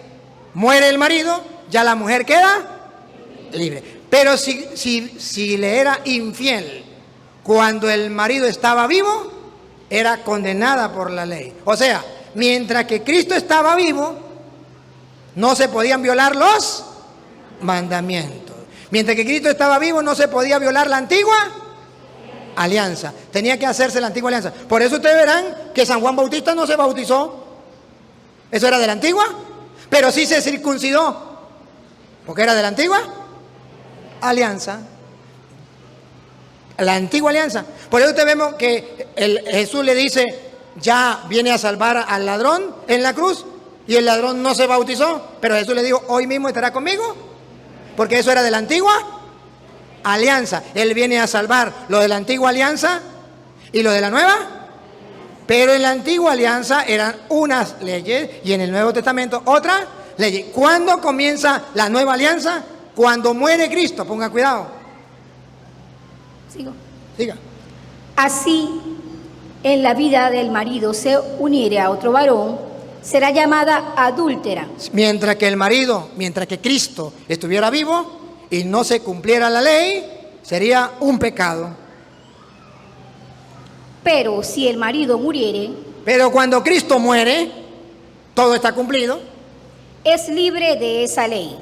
muere el marido, ya la mujer queda libre. Pero si le era infiel cuando el marido estaba vivo, era condenada por la ley. O sea, mientras que Cristo estaba vivo, no se podían violar los mandamientos. Mientras que Cristo estaba vivo, no se podía violar la antigua alianza. Tenía que hacerse la antigua alianza. Por eso ustedes verán que San Juan Bautista no se bautizó. Eso era de la antigua, pero sí se circuncidó, porque era de la antigua alianza. La antigua alianza. Por eso ustedes vemos que Jesús le dice, ya viene a salvar al ladrón en la cruz, y el ladrón no se bautizó, pero Jesús le dijo, hoy mismo estará conmigo, porque eso era de la antigua alianza. Él viene a salvar lo de la antigua alianza y lo de la nueva. Pero en la antigua alianza eran unas leyes y en el Nuevo Testamento otras leyes. ¿Cuándo comienza la nueva alianza? Cuando muere Cristo. Ponga cuidado. Sigo. Siga. Así, en la vida del marido se uniere a otro varón, será llamada adúltera. Mientras que Cristo estuviera vivo y no se cumpliera la ley, sería un pecado. Pero si el marido muriere, Pero cuando Cristo muere, todo está cumplido. es libre de esa ley.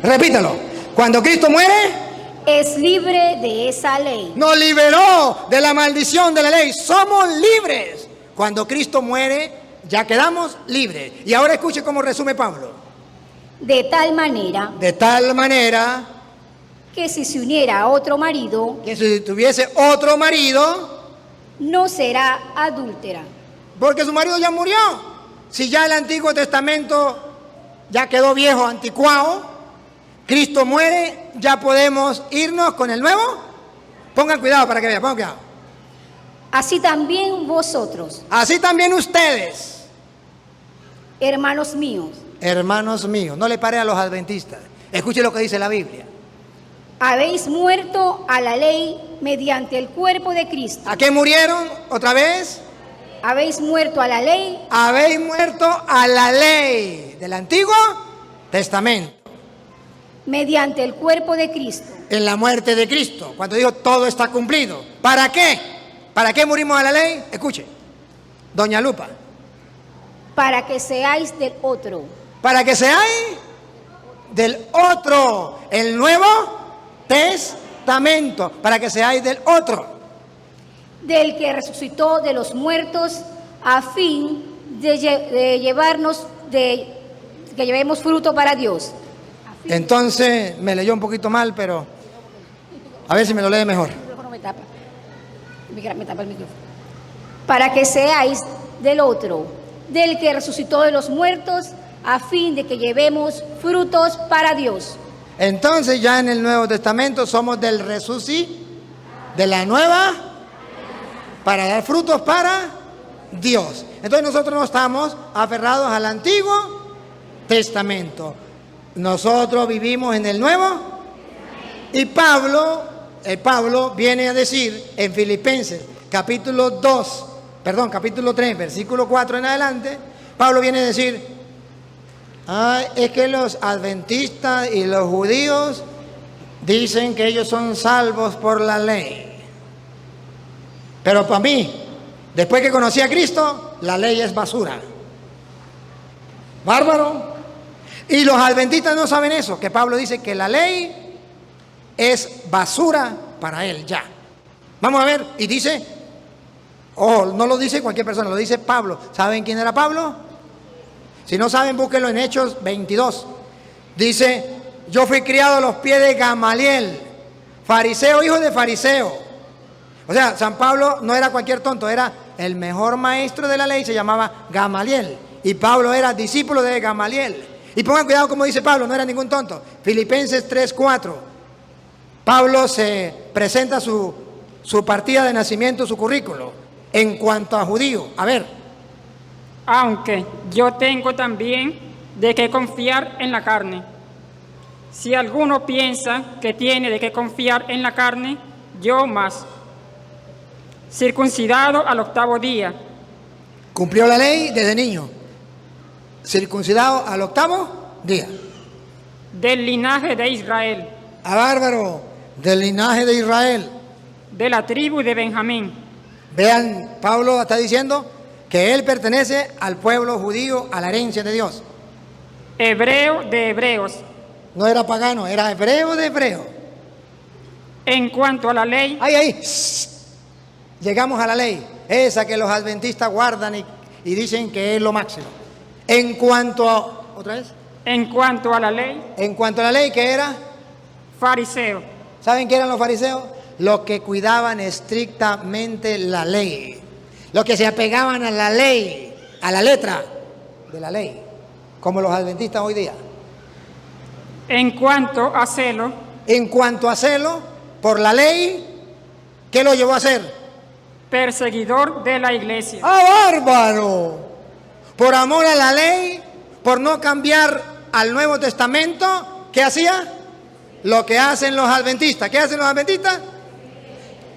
Repítalo. Cuando Cristo muere, Es libre de esa ley. nos liberó de la maldición de la ley. Somos libres. Cuando Cristo muere, ya quedamos libres. Y ahora escuche cómo resume Pablo. De tal manera De tal manera que si se uniera a otro marido, que si tuviese otro marido, no será adúltera. porque su marido ya murió. Si ya el Antiguo Testamento ya quedó viejo, anticuado, Cristo muere, ya podemos irnos con el nuevo. Pongan cuidado para que vean, pongan cuidado. Así también vosotros, Así también ustedes, hermanos míos, hermanos míos, no le pare a los adventistas. Escuche lo que dice la Biblia. habéis muerto a la ley mediante el cuerpo de Cristo. ¿A qué murieron otra vez? Habéis muerto a la ley Habéis muerto a la ley del Antiguo Testamento. mediante el cuerpo de Cristo, En la muerte de Cristo, cuando dijo todo está cumplido. ¿Para qué? ¿Para qué murimos a la ley? Escuche, doña Lupa. Para que seáis del otro. Para que seáis del otro, el Nuevo Testamento, para que seáis del otro. Del que resucitó de los muertos, a fin de que llevemos fruto para Dios. Entonces, me leyó un poquito mal, pero a ver si me lo lee mejor. Me tapa el micrófono. Para que seáis del otro, del que resucitó de los muertos, a fin de que llevemos frutos para Dios. Entonces ya en el Nuevo Testamento somos del resucitado, de la nueva, para dar frutos para Dios. Entonces nosotros no estamos aferrados al Antiguo Testamento. Nosotros vivimos en el Nuevo. Y Pablo viene a decir en Filipenses capítulo 3, versículo 4 en adelante, Pablo viene a decir, es que los adventistas y los judíos dicen que ellos son salvos por la ley. Pero para mí, después que conocí a Cristo, la ley es basura. Bárbaro. Y los adventistas no saben eso, que Pablo dice que la ley es basura para él ya. Vamos a ver, y dice, no lo dice cualquier persona, lo dice Pablo. ¿Saben quién era Pablo? Si no saben, búsquenlo en Hechos 22. Dice, yo fui criado a los pies de Gamaliel, fariseo, hijo de fariseo. O sea, San Pablo no era cualquier tonto, era el mejor maestro de la ley, se llamaba Gamaliel. Y Pablo era discípulo de Gamaliel. Y pongan cuidado como dice Pablo, no era ningún tonto. Filipenses 3:4. Pablo se presenta su partida de nacimiento, su currículo, en cuanto a judío. A ver. Aunque yo tengo también de qué confiar en la carne. Si alguno piensa que tiene de qué confiar en la carne, yo más. Circuncidado al 8º día. Cumplió la ley desde niño. Circuncidado al 8º día. Del linaje de Israel. A bárbaro, del linaje de Israel. De la tribu de Benjamín. Vean, Pablo está diciendo que él pertenece al pueblo judío, a la herencia de Dios. Hebreo de hebreos. No era pagano, era hebreo de hebreo. En cuanto a la ley. Ahí. Llegamos a la ley, esa que los adventistas guardan y dicen que es lo máximo. En cuanto a... ¿Otra vez? En cuanto a la ley. En cuanto a la ley, ¿qué era? Fariseo. ¿Saben qué eran los fariseos? Los que cuidaban estrictamente la ley. Los que se apegaban a la ley, a la letra de la ley. Como los adventistas hoy día. En cuanto a celo. En cuanto a celo por la ley, ¿qué lo llevó a hacer? Perseguidor de la iglesia. ¡Ah, bárbaro! Por amor a la ley, por no cambiar al Nuevo Testamento, ¿qué hacía? Lo que hacen los adventistas. ¿Qué hacen los adventistas?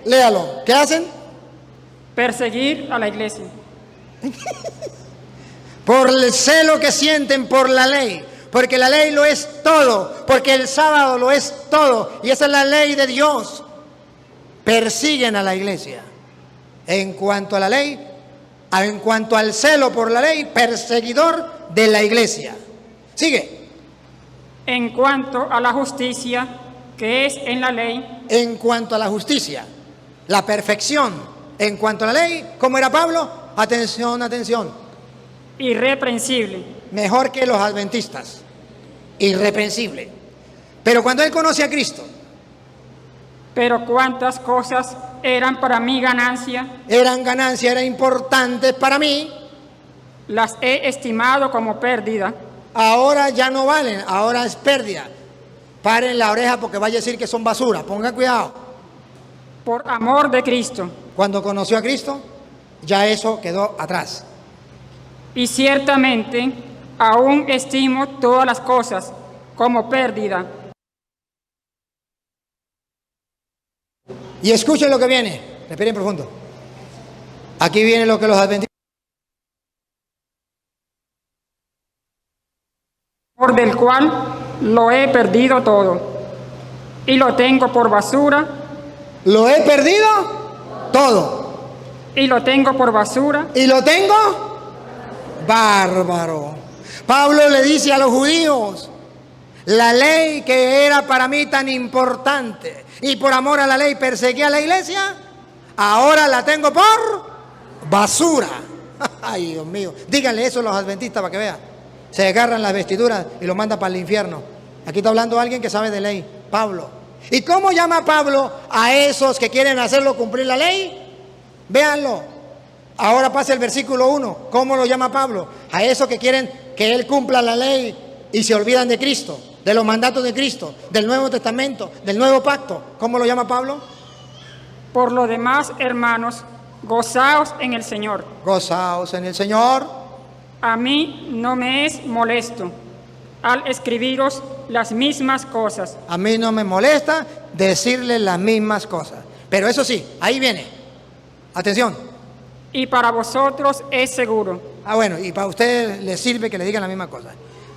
Léalo. ¿Qué hacen? Perseguir a la iglesia. Por el celo que sienten por la ley. Porque la ley lo es todo. Porque el sábado lo es todo. Y esa es la ley de Dios. Persiguen a la iglesia. En cuanto a la ley, en cuanto al celo por la ley, perseguidor de la iglesia. Sigue. En cuanto a la justicia que es en la ley. En cuanto a la justicia, la perfección. En cuanto a la ley, ¿cómo era Pablo? Atención, atención. Irreprensible. Mejor que los adventistas. Irreprensible. Pero cuando él conoce a Cristo. Pero cuántas cosas eran para mí ganancia. Eran ganancias, eran importantes para mí. Las he estimado como pérdida. Ahora ya no valen, ahora es pérdida. Paren la oreja porque vaya a decir que son basura. Pongan cuidado. Por amor de Cristo. Cuando conoció a Cristo, ya eso quedó atrás. Y ciertamente aún estimo todas las cosas como pérdida. Y escuchen lo que viene. Respiren profundo. Aquí viene lo que los adventistas. Por del cual lo he perdido todo. y lo tengo por basura, Lo he perdido todo. y lo tengo por basura, Y lo tengo bárbaro. Pablo le dice a los judíos, la ley que era para mí tan importante y por amor a la ley perseguía a la iglesia, ahora la tengo por basura. Ay, Dios mío. Díganle eso a los adventistas para que vean. Se agarran las vestiduras y lo mandan para el infierno. Aquí está hablando alguien que sabe de ley, Pablo. ¿Y cómo llama Pablo a esos que quieren hacerlo cumplir la ley? Véanlo. Ahora pasa el versículo 1. ¿Cómo lo llama Pablo? A esos que quieren que él cumpla la ley y se olvidan de Cristo, de los mandatos de Cristo, del Nuevo Testamento, del Nuevo Pacto. ¿Cómo lo llama Pablo? por lo demás, hermanos, gozaos en el Señor. Gozaos en el Señor. A mí no me es molesto al escribiros las mismas cosas. A mí no me molesta decirle las mismas cosas. Pero eso sí, ahí viene. Atención. Y para vosotros es seguro. Bueno, y para ustedes les sirve que le digan la misma cosa.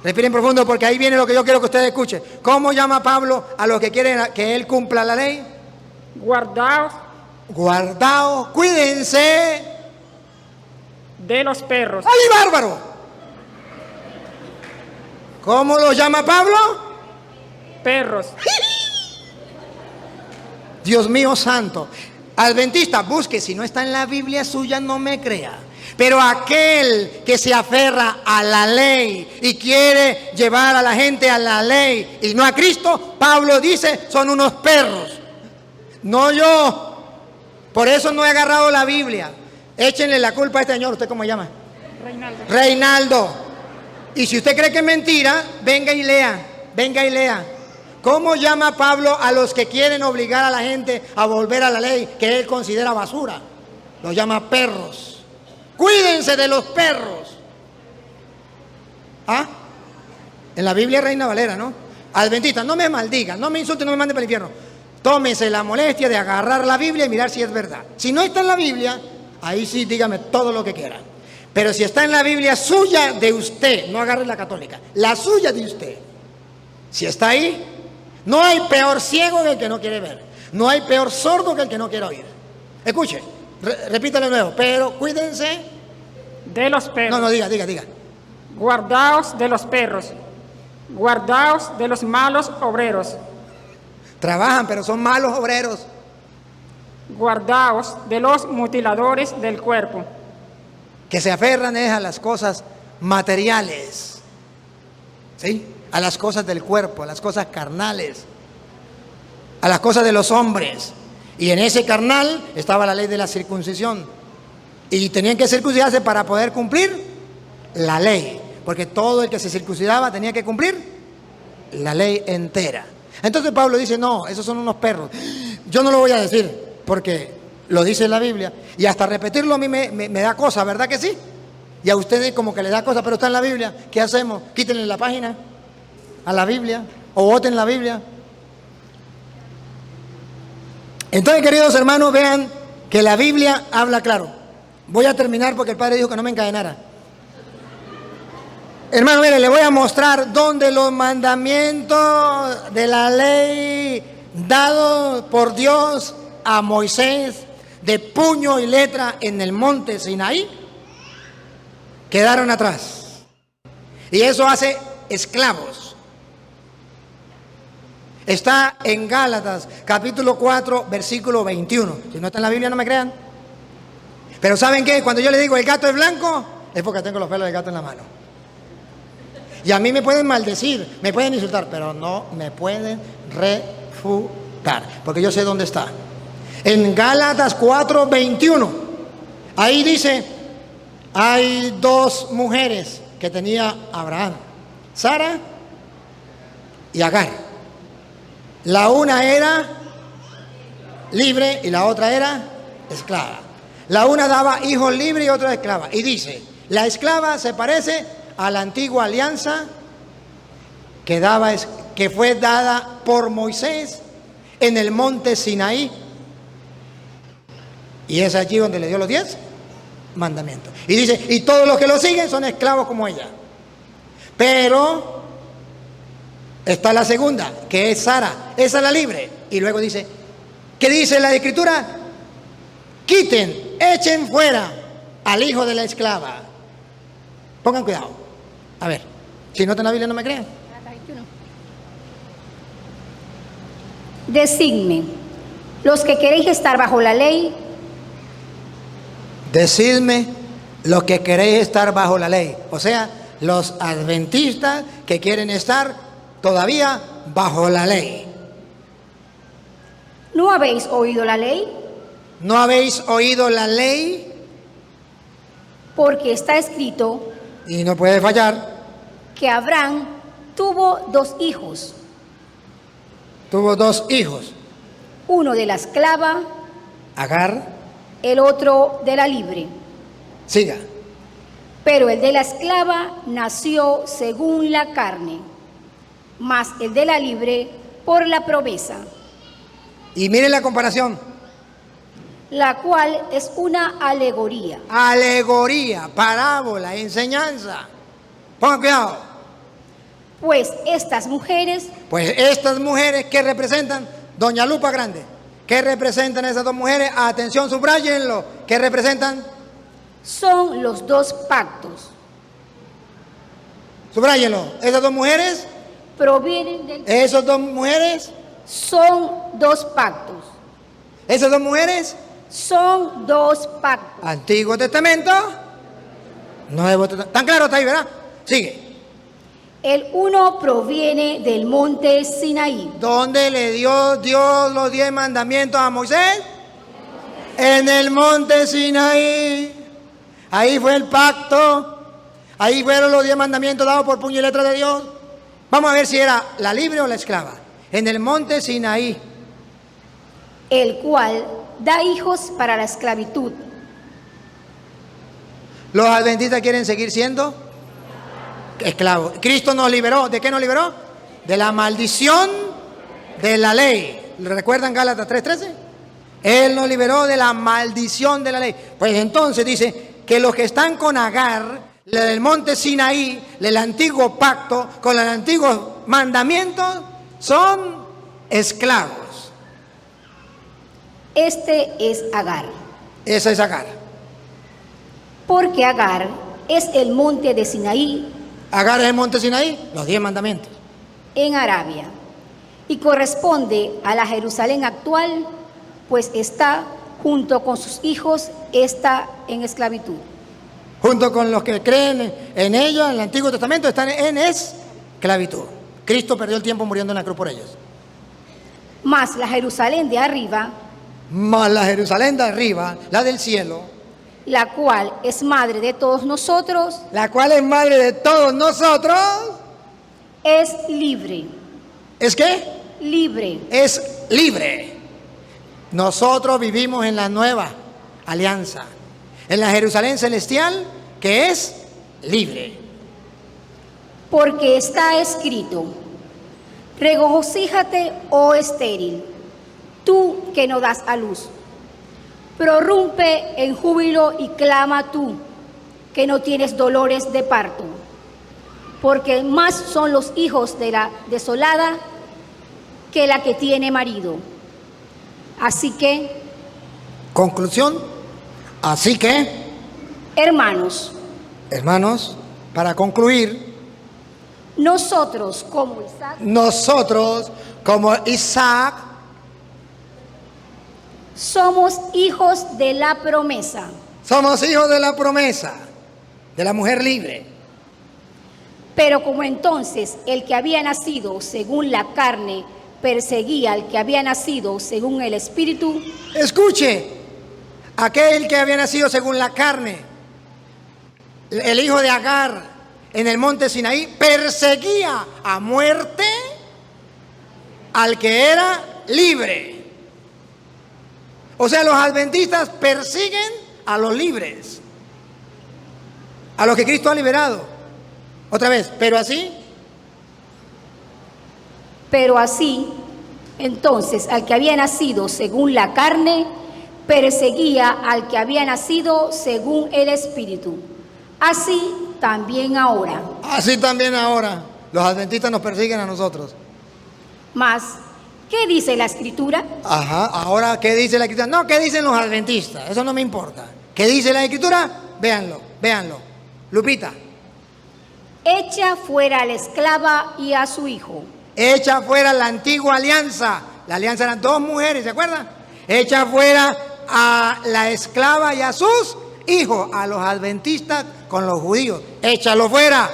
Respiren profundo porque ahí viene lo que yo quiero que ustedes escuchen. ¿Cómo llama Pablo a los que quieren que él cumpla la ley? Guardaos Guardaos, cuídense. de los perros. ¡Ay, bárbaro! ¿Cómo lo llama Pablo? Perros. Dios mío santo. Adventista, busque, si no está en la Biblia suya, no me crea. Pero aquel que se aferra a la ley y quiere llevar a la gente a la ley y no a Cristo, Pablo dice, son unos perros. No yo. Por eso no he agarrado la Biblia. Échenle la culpa a este señor. ¿Usted cómo se llama? Reinaldo. Reinaldo. Y si usted cree que es mentira, venga y lea. Venga y lea. ¿Cómo llama Pablo a los que quieren obligar a la gente a volver a la ley que él considera basura? Los llama perros. Cuídense de los perros. ¿Ah? En la Biblia Reina Valera, ¿no? Adventista, no me maldigan, no me insulten, no me manden para el infierno. Tómese la molestia de agarrar la Biblia y mirar si es verdad. Si no está en la Biblia, ahí sí dígame todo lo que quieran. Pero si está en la Biblia suya de usted, no agarre la católica, la suya de usted. Si está ahí, no hay peor ciego que el que no quiere ver. No hay peor sordo que el que no quiere oír. Escuche, repítalo de nuevo. Pero cuídense. De los perros. No, diga. Guardaos de los perros. Guardaos de los malos obreros. Trabajan, pero son malos obreros. Guardaos de los mutiladores del cuerpo. Que se aferran es a las cosas materiales. ¿Sí? A las cosas del cuerpo, a las cosas carnales, a las cosas de los hombres. Y en ese carnal estaba la ley de la circuncisión. Y tenían que circuncidarse para poder cumplir la ley. Porque todo el que se circuncidaba tenía que cumplir la ley entera. Entonces Pablo dice, no, esos son unos perros. Yo no lo voy a decir porque lo dice en la Biblia. Y hasta repetirlo a mí me da cosa, ¿verdad que sí? Y a ustedes como que les da cosa, pero está en la Biblia. ¿Qué hacemos? Quítenle la página a la Biblia o voten la Biblia. Entonces, queridos hermanos, vean que la Biblia habla claro. Voy a terminar porque el Padre dijo que no me encadenara. Hermano, mire, le voy a mostrar dónde los mandamientos de la ley dados por Dios a Moisés de puño y letra en el monte Sinaí quedaron atrás. Y eso hace esclavos. Está en Gálatas, capítulo 4, versículo 21. Si no está en la Biblia, no me crean. Pero ¿saben qué? Cuando yo le digo el gato es blanco, es porque tengo los pelos del gato en la mano. Y a mí me pueden maldecir, me pueden insultar, pero no me pueden refutar, porque yo sé dónde está. En Gálatas 4, 21, ahí dice, hay dos mujeres que tenía Abraham, Sara y Agar. La una era libre y la otra era esclava. La una daba hijos libres y otra esclava. Y dice, la esclava se parece a la antigua alianza que fue dada por Moisés en el monte Sinaí. Y es allí donde le dio los 10 mandamientos. Y dice, y todos los que lo siguen son esclavos como ella. Pero Está la segunda, que es Sara. Esa es la libre. Y luego dice, ¿qué dice la Escritura? Quiten, echen fuera al hijo de la esclava. Pongan cuidado. A ver, si no está en la Biblia no me crean. Decidme, los que queréis estar bajo la ley, Decidme los que queréis estar bajo la ley. O sea, los adventistas que quieren estar todavía bajo la ley. ¿no habéis oído la ley? ¿No habéis oído la ley? Porque está escrito Y no puede fallar. que Abraham tuvo 2 hijos, Tuvo 2 hijos. uno de la esclava, Agar, el otro de la libre. siga. Pero el de la esclava nació según la carne, mas el de la libre por la promesa, Y miren la comparación. la cual es una alegoría. Alegoría, parábola, enseñanza. Pongan cuidado. Pues estas mujeres Pues estas mujeres que representan, doña Lupa Grande, ¿qué representan esas 2 mujeres? Atención, subrayenlo. ¿Qué representan? son los 2 pactos. Subrayenlo. Esas 2 mujeres, Provienen del... esas 2 mujeres, Son 2 pactos. esas 2 mujeres, Son 2 pactos. Antiguo Testamento, Nuevo Testamento. ¿Tan claro está ahí, verdad? Sigue. El uno proviene del monte Sinaí, ¿Dónde le dio Dios los 10 mandamientos a Moisés? En el monte Sinaí. Ahí fue el pacto. Ahí fueron los 10 mandamientos dados por puño y letra de Dios. Vamos a ver si era la libre o la esclava. En el monte Sinaí. el cual da hijos para la esclavitud. Los adventistas quieren seguir siendo esclavos. Cristo nos liberó. ¿De qué nos liberó? De la maldición de la ley. ¿Recuerdan Gálatas 3:13? Él nos liberó de la maldición de la ley. Pues entonces dice que los que están con Agar, del monte Sinaí, del antiguo pacto, con los antiguos mandamientos, son esclavos. Este es Agar, Esa es Agar. porque Agar es el monte de Sinaí Agar es el monte Sinaí, los 10 mandamientos. en Arabia, y corresponde a la Jerusalén actual, pues está junto con sus hijos, está en esclavitud. Junto con los que creen en ella, en el Antiguo Testamento, están en esclavitud. Cristo perdió el tiempo muriendo en la cruz por ellos. Mas la Jerusalén de arriba, Mas la Jerusalén de arriba, la del cielo, la cual es madre de todos nosotros, la cual es madre de todos nosotros, es libre, ¿es qué? libre. Es libre. Nosotros vivimos en la nueva alianza, en la Jerusalén celestial, que es libre. Porque está escrito, regocíjate, oh estéril, tú que no das a luz. Prorrumpe en júbilo y clama tú, que no tienes dolores de parto. Porque más son los hijos de la desolada que la que tiene marido. Así que, Conclusión. Así que, hermanos, hermanos, para concluir, nosotros como Isaac nosotros como Isaac somos hijos de la promesa. somos hijos de la promesa, de la mujer libre. Pero como entonces el que había nacido según la carne perseguía al que había nacido según el Espíritu, Escuche, aquel que había nacido según la carne, el hijo de Agar en el monte Sinaí, perseguía a muerte al que era libre. O sea, los adventistas persiguen a los libres, a los que Cristo ha liberado. Otra vez, pero así, entonces al que había nacido según la carne perseguía al que había nacido según el Espíritu. Así también ahora. así también ahora. Los adventistas nos persiguen a nosotros. Mas, ¿qué dice la Escritura? Ajá, ahora, ¿qué dice la Escritura? No, ¿qué dicen los adventistas? Eso no me importa. ¿Qué dice la Escritura? Véanlo, véanlo. Lupita. Echa fuera a la esclava y a su hijo. Echa fuera la antigua alianza. La alianza eran 2 mujeres, ¿se acuerdan? Echa fuera a la esclava y a sus hijos, a los adventistas con los judíos. Échalo fuera.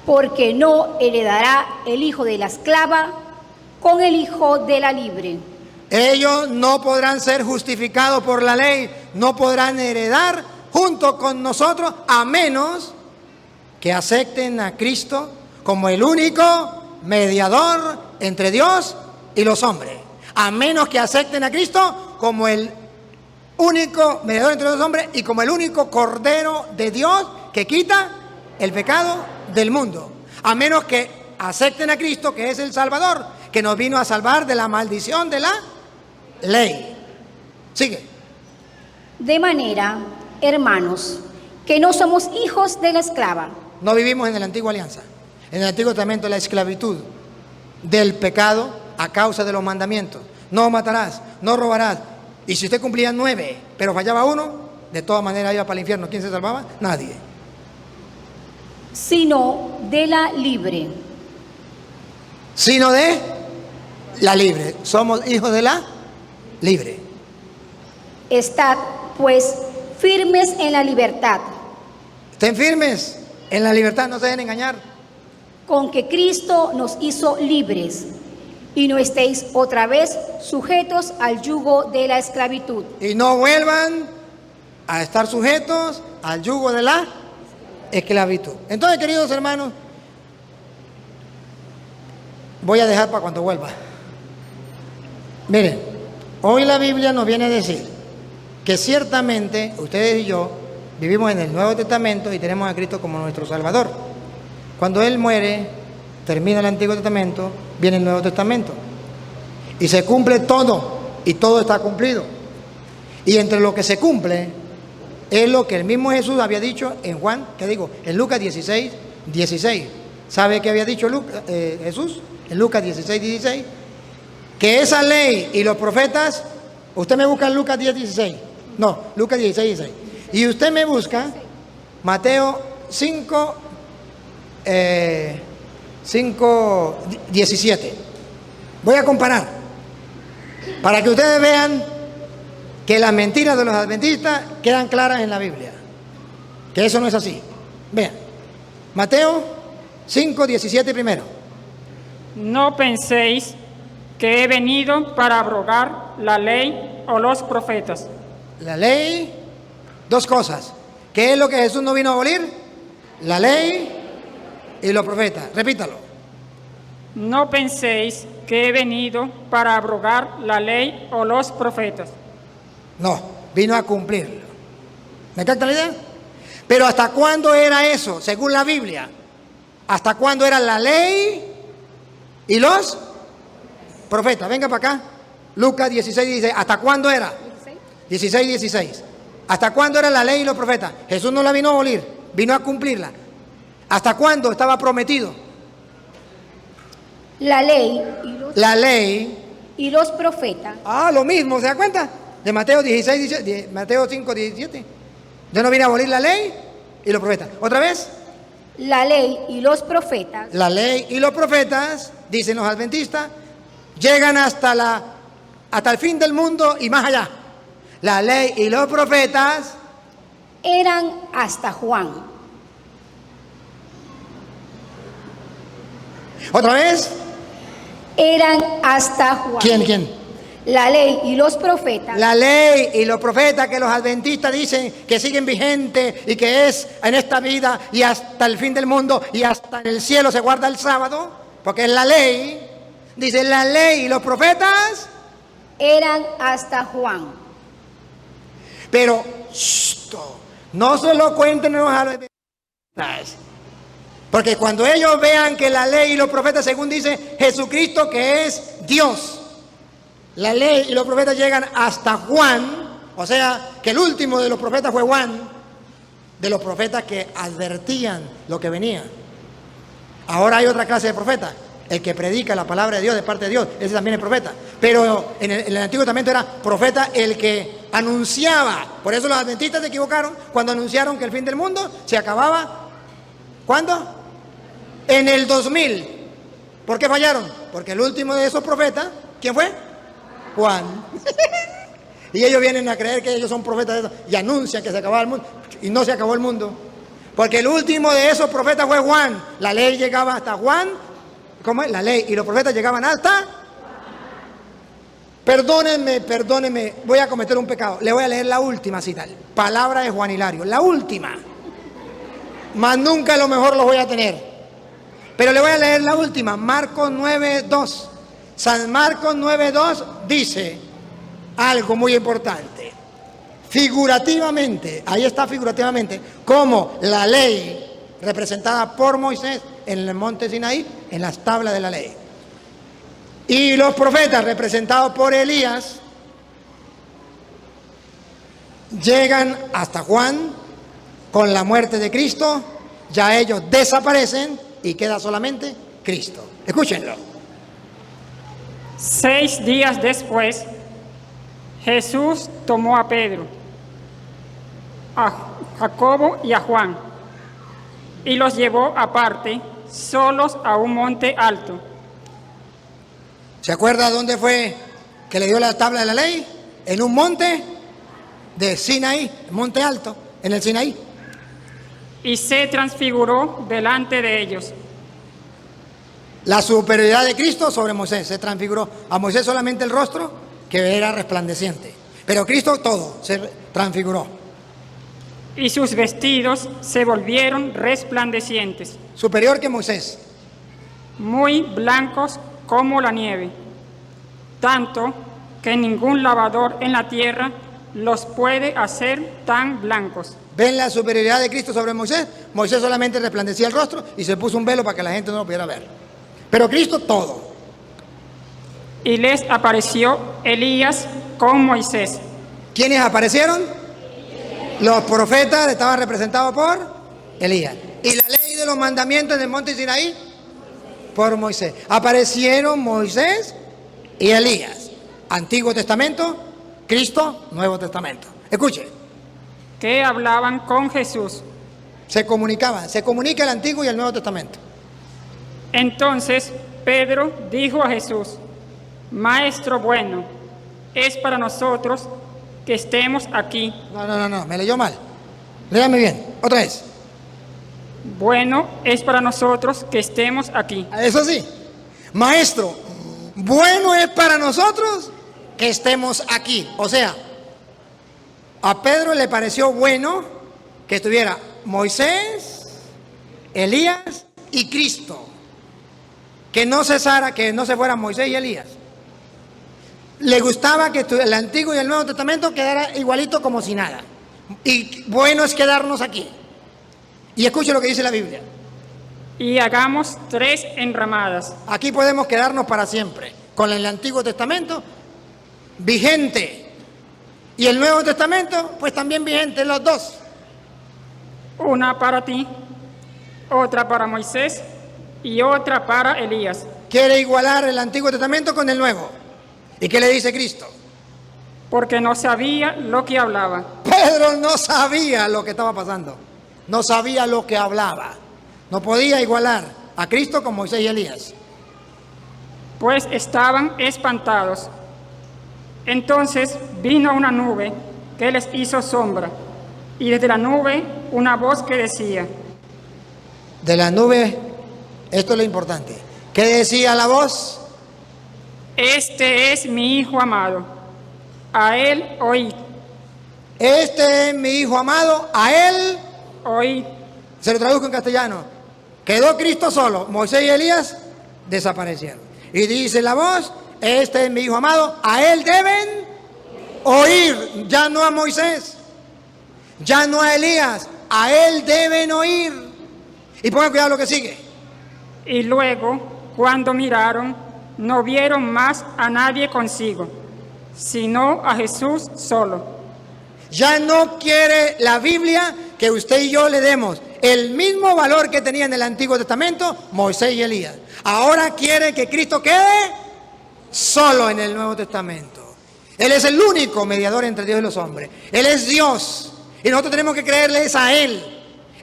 Porque no heredará el hijo de la esclava con el hijo de la libre. Ellos no podrán ser justificados por la ley, no podrán heredar junto con nosotros a menos que acepten a Cristo como el único mediador entre Dios y los hombres. A menos que acepten a Cristo como el único mediador entre los hombres y como el único Cordero de Dios que quita el pecado del mundo. A menos que acepten a Cristo, que es el Salvador, que nos vino a salvar de la maldición de la ley. Sigue. De manera, hermanos, que no somos hijos de la esclava. No vivimos en la antigua alianza. En el Antiguo Testamento la esclavitud del pecado a causa de los mandamientos. No matarás, no robarás. Y si usted cumplía 9, pero fallaba 1, de todas maneras iba para el infierno. ¿Quién se salvaba? Nadie. Sino de la libre. Sino de la libre. Somos hijos de la libre. Estad, pues, firmes en la libertad, Estén firmes en la libertad, no se dejen engañar. con que Cristo nos hizo libres, y no estéis otra vez sujetos al yugo de la esclavitud. Y no vuelvan a estar sujetos al yugo de la esclavitud. Entonces, queridos hermanos, voy a dejar para cuando vuelva. Miren, hoy la Biblia nos viene a decir que ciertamente ustedes y yo vivimos en el Nuevo Testamento y tenemos a Cristo como nuestro Salvador. Cuando Él muere, termina el Antiguo Testamento, viene el Nuevo Testamento. Y se cumple todo, y todo está cumplido. Y entre lo que se cumple es lo que el mismo Jesús había dicho en Juan, ¿qué digo? En Lucas 16, 16. ¿Sabe qué había dicho Jesús? En Lucas 16, 16. Que esa ley y los profetas, usted me busca en Lucas 10, 16. No, Lucas 16, 16. Y usted me busca Mateo 5, 17. Voy a comparar para que ustedes vean que las mentiras de los adventistas quedan claras en la Biblia, que eso no es así. Vean, Mateo 5, 17 primero. No penséis que he venido para abrogar la ley o los profetas. La ley, 2 cosas. ¿Qué es lo que Jesús no vino a abolir? La ley y los profetas. Repítalo. No penséis que he venido para abrogar la ley o los profetas. No, vino a cumplirlo. ¿Me capta la idea? Pero ¿hasta cuándo era eso? Según la Biblia. ¿Hasta cuándo era la ley y los profetas? Venga para acá. Lucas 16, 16. ¿Hasta cuándo era? 16, 16. ¿Hasta cuándo era la ley y los profetas? Jesús no la vino a abolir, vino a cumplirla. ¿Hasta cuándo estaba prometido? La ley La ley. y los profetas. Lo mismo, ¿se da cuenta? De Mateo 16, 17, Mateo 5, 17. Yo no vine a abolir la ley y los profetas. ¿Otra vez? La ley y los profetas La ley y los profetas, dicen los adventistas, llegan hasta el fin del mundo y más allá. La ley y los profetas eran hasta Juan. ¿Otra vez? Eran hasta Juan. ¿Quién? La ley y los profetas La ley y los profetas que los adventistas dicen que siguen vigentes y que es en esta vida y hasta el fin del mundo y hasta en el cielo se guarda el sábado, porque es la ley. Dice la ley y los profetas eran hasta Juan. Pero no se lo cuenten a los adventistas, porque cuando ellos vean que la ley y los profetas, según dice Jesucristo, que es Dios, la ley y los profetas llegan hasta Juan, o sea, que el último de los profetas fue Juan, de los profetas que advertían lo que venía. Ahora hay otra clase de profeta, el que predica la palabra de Dios de parte de Dios, ese también es profeta. Pero en el Antiguo Testamento era profeta el que anunciaba. Por eso los adventistas se equivocaron cuando anunciaron que el fin del mundo se acababa. ¿Cuándo? En el 2000. ¿Por qué fallaron? Porque el último de esos profetas, ¿quién fue? Juan. Y ellos vienen a creer que ellos son profetas de eso y anuncian que se acababa el mundo. Y no se acabó el mundo. Porque el último de esos profetas fue Juan. La ley llegaba hasta Juan. ¿Cómo es? La ley y los profetas llegaban hasta... Perdónenme, voy a cometer un pecado. Le voy a leer la última cita. Palabra de Juan Hilario. La última. Más nunca a lo mejor lo voy a tener. Pero le voy a leer la última. Marcos 9:2. San Marcos 9:2 dice algo muy importante. Figurativamente, ahí está figurativamente, como la ley representada por Moisés en el monte Sinaí, en las tablas de la ley. Y los profetas representados por Elías llegan hasta Juan con la muerte de Cristo, ya ellos desaparecen y queda solamente Cristo. Escúchenlo. 6 días después, Jesús tomó a Pedro, a Jacobo y a Juan, y los llevó aparte, solos a un monte alto. ¿Se acuerda dónde fue que le dio la tabla de la ley? En un monte de Sinaí, monte alto, en el Sinaí. Y se transfiguró delante de ellos. La superioridad de Cristo sobre Moisés se transfiguró. A Moisés solamente el rostro, que era resplandeciente. Pero Cristo todo se transfiguró. Y sus vestidos se volvieron resplandecientes, Superior que Moisés. muy blancos como la nieve, tanto que ningún lavador en la tierra los puede hacer tan blancos. ¿Ven la superioridad de Cristo sobre Moisés? Moisés solamente resplandecía el rostro y se puso un velo para que la gente no lo pudiera ver. Pero Cristo todo. Y les apareció Elías con Moisés. ¿Quiénes aparecieron? Los profetas estaban representados por Elías. ¿Y la ley de los mandamientos del monte Sinaí? Por Moisés. Aparecieron Moisés y Elías. Antiguo Testamento, Cristo, Nuevo Testamento. Escuche. Que hablaban con Jesús. Se comunicaban. Se comunica el Antiguo y el Nuevo Testamento. Entonces Pedro dijo a Jesús: Maestro bueno, es para nosotros que estemos aquí. No, me leyó mal. Léame bien. Otra vez. Bueno, es para nosotros que estemos aquí. Eso sí. Maestro, bueno es para nosotros que estemos aquí. O sea, a Pedro le pareció bueno que estuviera Moisés, Elías y Cristo. Que no cesara, que no se fueran Moisés y Elías. Le gustaba que el Antiguo y el Nuevo Testamento quedara igualito como si nada. Y bueno es quedarnos aquí. Y escuche lo que dice la Biblia. Y hagamos 3 enramadas. Aquí podemos quedarnos para siempre. Con el Antiguo Testamento vigente. Y el Nuevo Testamento, pues también vigente, los dos. Una para ti, otra para Moisés y otra para Elías. Quiere igualar el Antiguo Testamento con el Nuevo. ¿Y qué le dice Cristo? Porque no sabía lo que hablaba. Pedro no sabía lo que estaba pasando. No sabía lo que hablaba. No podía igualar a Cristo con Moisés y Elías. Pues estaban espantados. Entonces vino una nube que les hizo sombra, y desde la nube una voz que decía. De la nube, esto es lo importante. ¿Qué decía la voz? Este es mi Hijo amado, a él oíd. Este es mi Hijo amado, a él Oíd. Se lo traduzco en castellano. Quedó Cristo solo, Moisés y Elías desaparecieron. Y dice la voz, este es mi Hijo amado, a él deben oír. Ya no a Moisés, ya no a Elías, a él deben oír. Y pongan cuidado lo que sigue. Y luego, cuando miraron, no vieron más a nadie consigo, sino a Jesús solo. Ya no quiere la Biblia que usted y yo le demos el mismo valor que tenía en el Antiguo Testamento Moisés y Elías. Ahora quiere que Cristo quede solo en el Nuevo Testamento. Él es el único mediador entre Dios y los hombres. Él es Dios y nosotros tenemos que creerles a Él.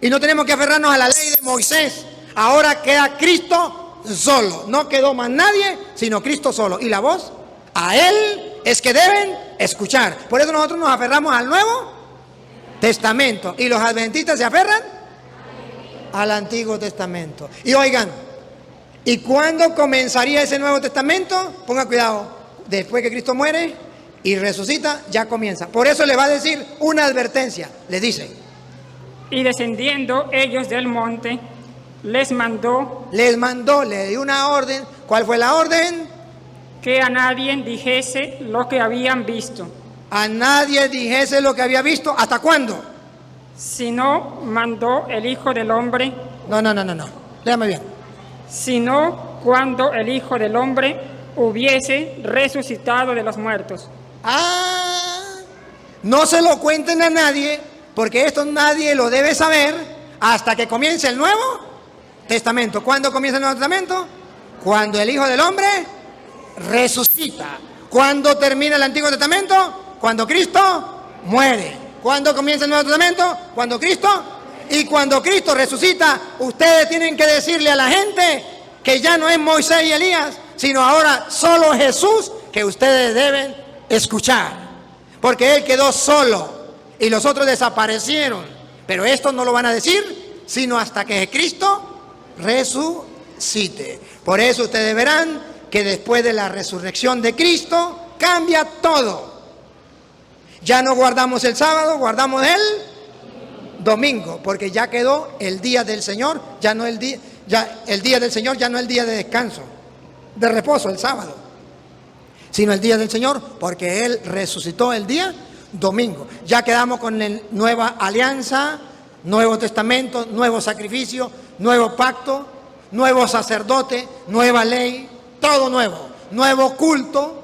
Y no tenemos que aferrarnos a la ley de Moisés. Ahora queda Cristo solo. No quedó más nadie, sino Cristo solo. Y la voz, a Él es que deben escuchar. Por eso nosotros nos aferramos al Nuevo Testamento. Y los adventistas se aferran al Antiguo Testamento. Y oigan, ¿y cuándo comenzaría ese Nuevo Testamento? Ponga cuidado, después que Cristo muere y resucita, ya comienza. Por eso le va a decir una advertencia. Le dice: Y descendiendo ellos del monte, les mandó le dio una orden. ¿Cuál fue la orden? que a nadie dijese lo que habían visto, A nadie dijese lo que había visto. ¿Hasta cuándo? sino mandó el Hijo del Hombre, No. Léame bien. sino cuando el Hijo del Hombre hubiese resucitado de los muertos. No se lo cuenten a nadie, porque esto nadie lo debe saber hasta que comience el Nuevo Testamento. ¿Cuándo comienza el Nuevo Testamento? Cuando el Hijo del Hombre resucita. ¿Cuándo termina el Antiguo Testamento? Cuando Cristo muere. ¿Cuándo comienza el Nuevo Testamento? Cuando Cristo. Y cuando Cristo resucita, ustedes tienen que decirle a la gente que ya no es Moisés y Elías, sino ahora solo Jesús, que ustedes deben escuchar. Porque Él quedó solo y los otros desaparecieron. Pero esto no lo van a decir sino hasta que Cristo resucite. Por eso ustedes verán que después de la resurrección de Cristo cambia todo. Ya no guardamos el sábado, guardamos el domingo, porque ya quedó el día del Señor, ya no el día del Señor, ya no el día de descanso, de reposo, el sábado, sino el día del Señor, porque Él resucitó el día domingo. Ya quedamos con la nueva alianza, Nuevo Testamento, nuevo sacrificio, nuevo pacto, nuevo sacerdote, nueva ley, todo nuevo, nuevo culto,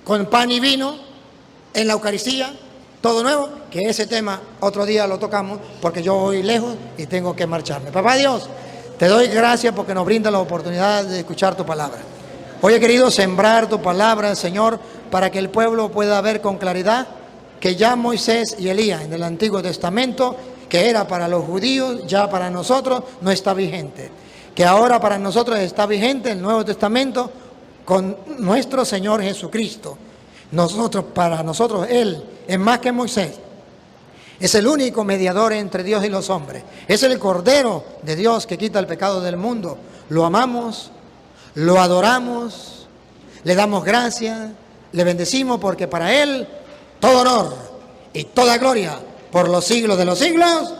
con pan y vino en la Eucaristía, todo nuevo, que ese tema otro día lo tocamos, porque yo voy lejos y tengo que marcharme. Papá Dios, te doy gracias porque nos brinda la oportunidad de escuchar tu palabra. Hoy he querido sembrar tu palabra, Señor, para que el pueblo pueda ver con claridad que ya Moisés y Elías en el Antiguo Testamento, que era para los judíos, ya para nosotros no está vigente. Que ahora para nosotros está vigente el Nuevo Testamento con nuestro Señor Jesucristo. Para nosotros Él es más que Moisés. Es el único mediador entre Dios y los hombres. Es el Cordero de Dios que quita el pecado del mundo. Lo amamos, lo adoramos, le damos gracias, le bendecimos, porque para Él todo honor y toda gloria por los siglos de los siglos.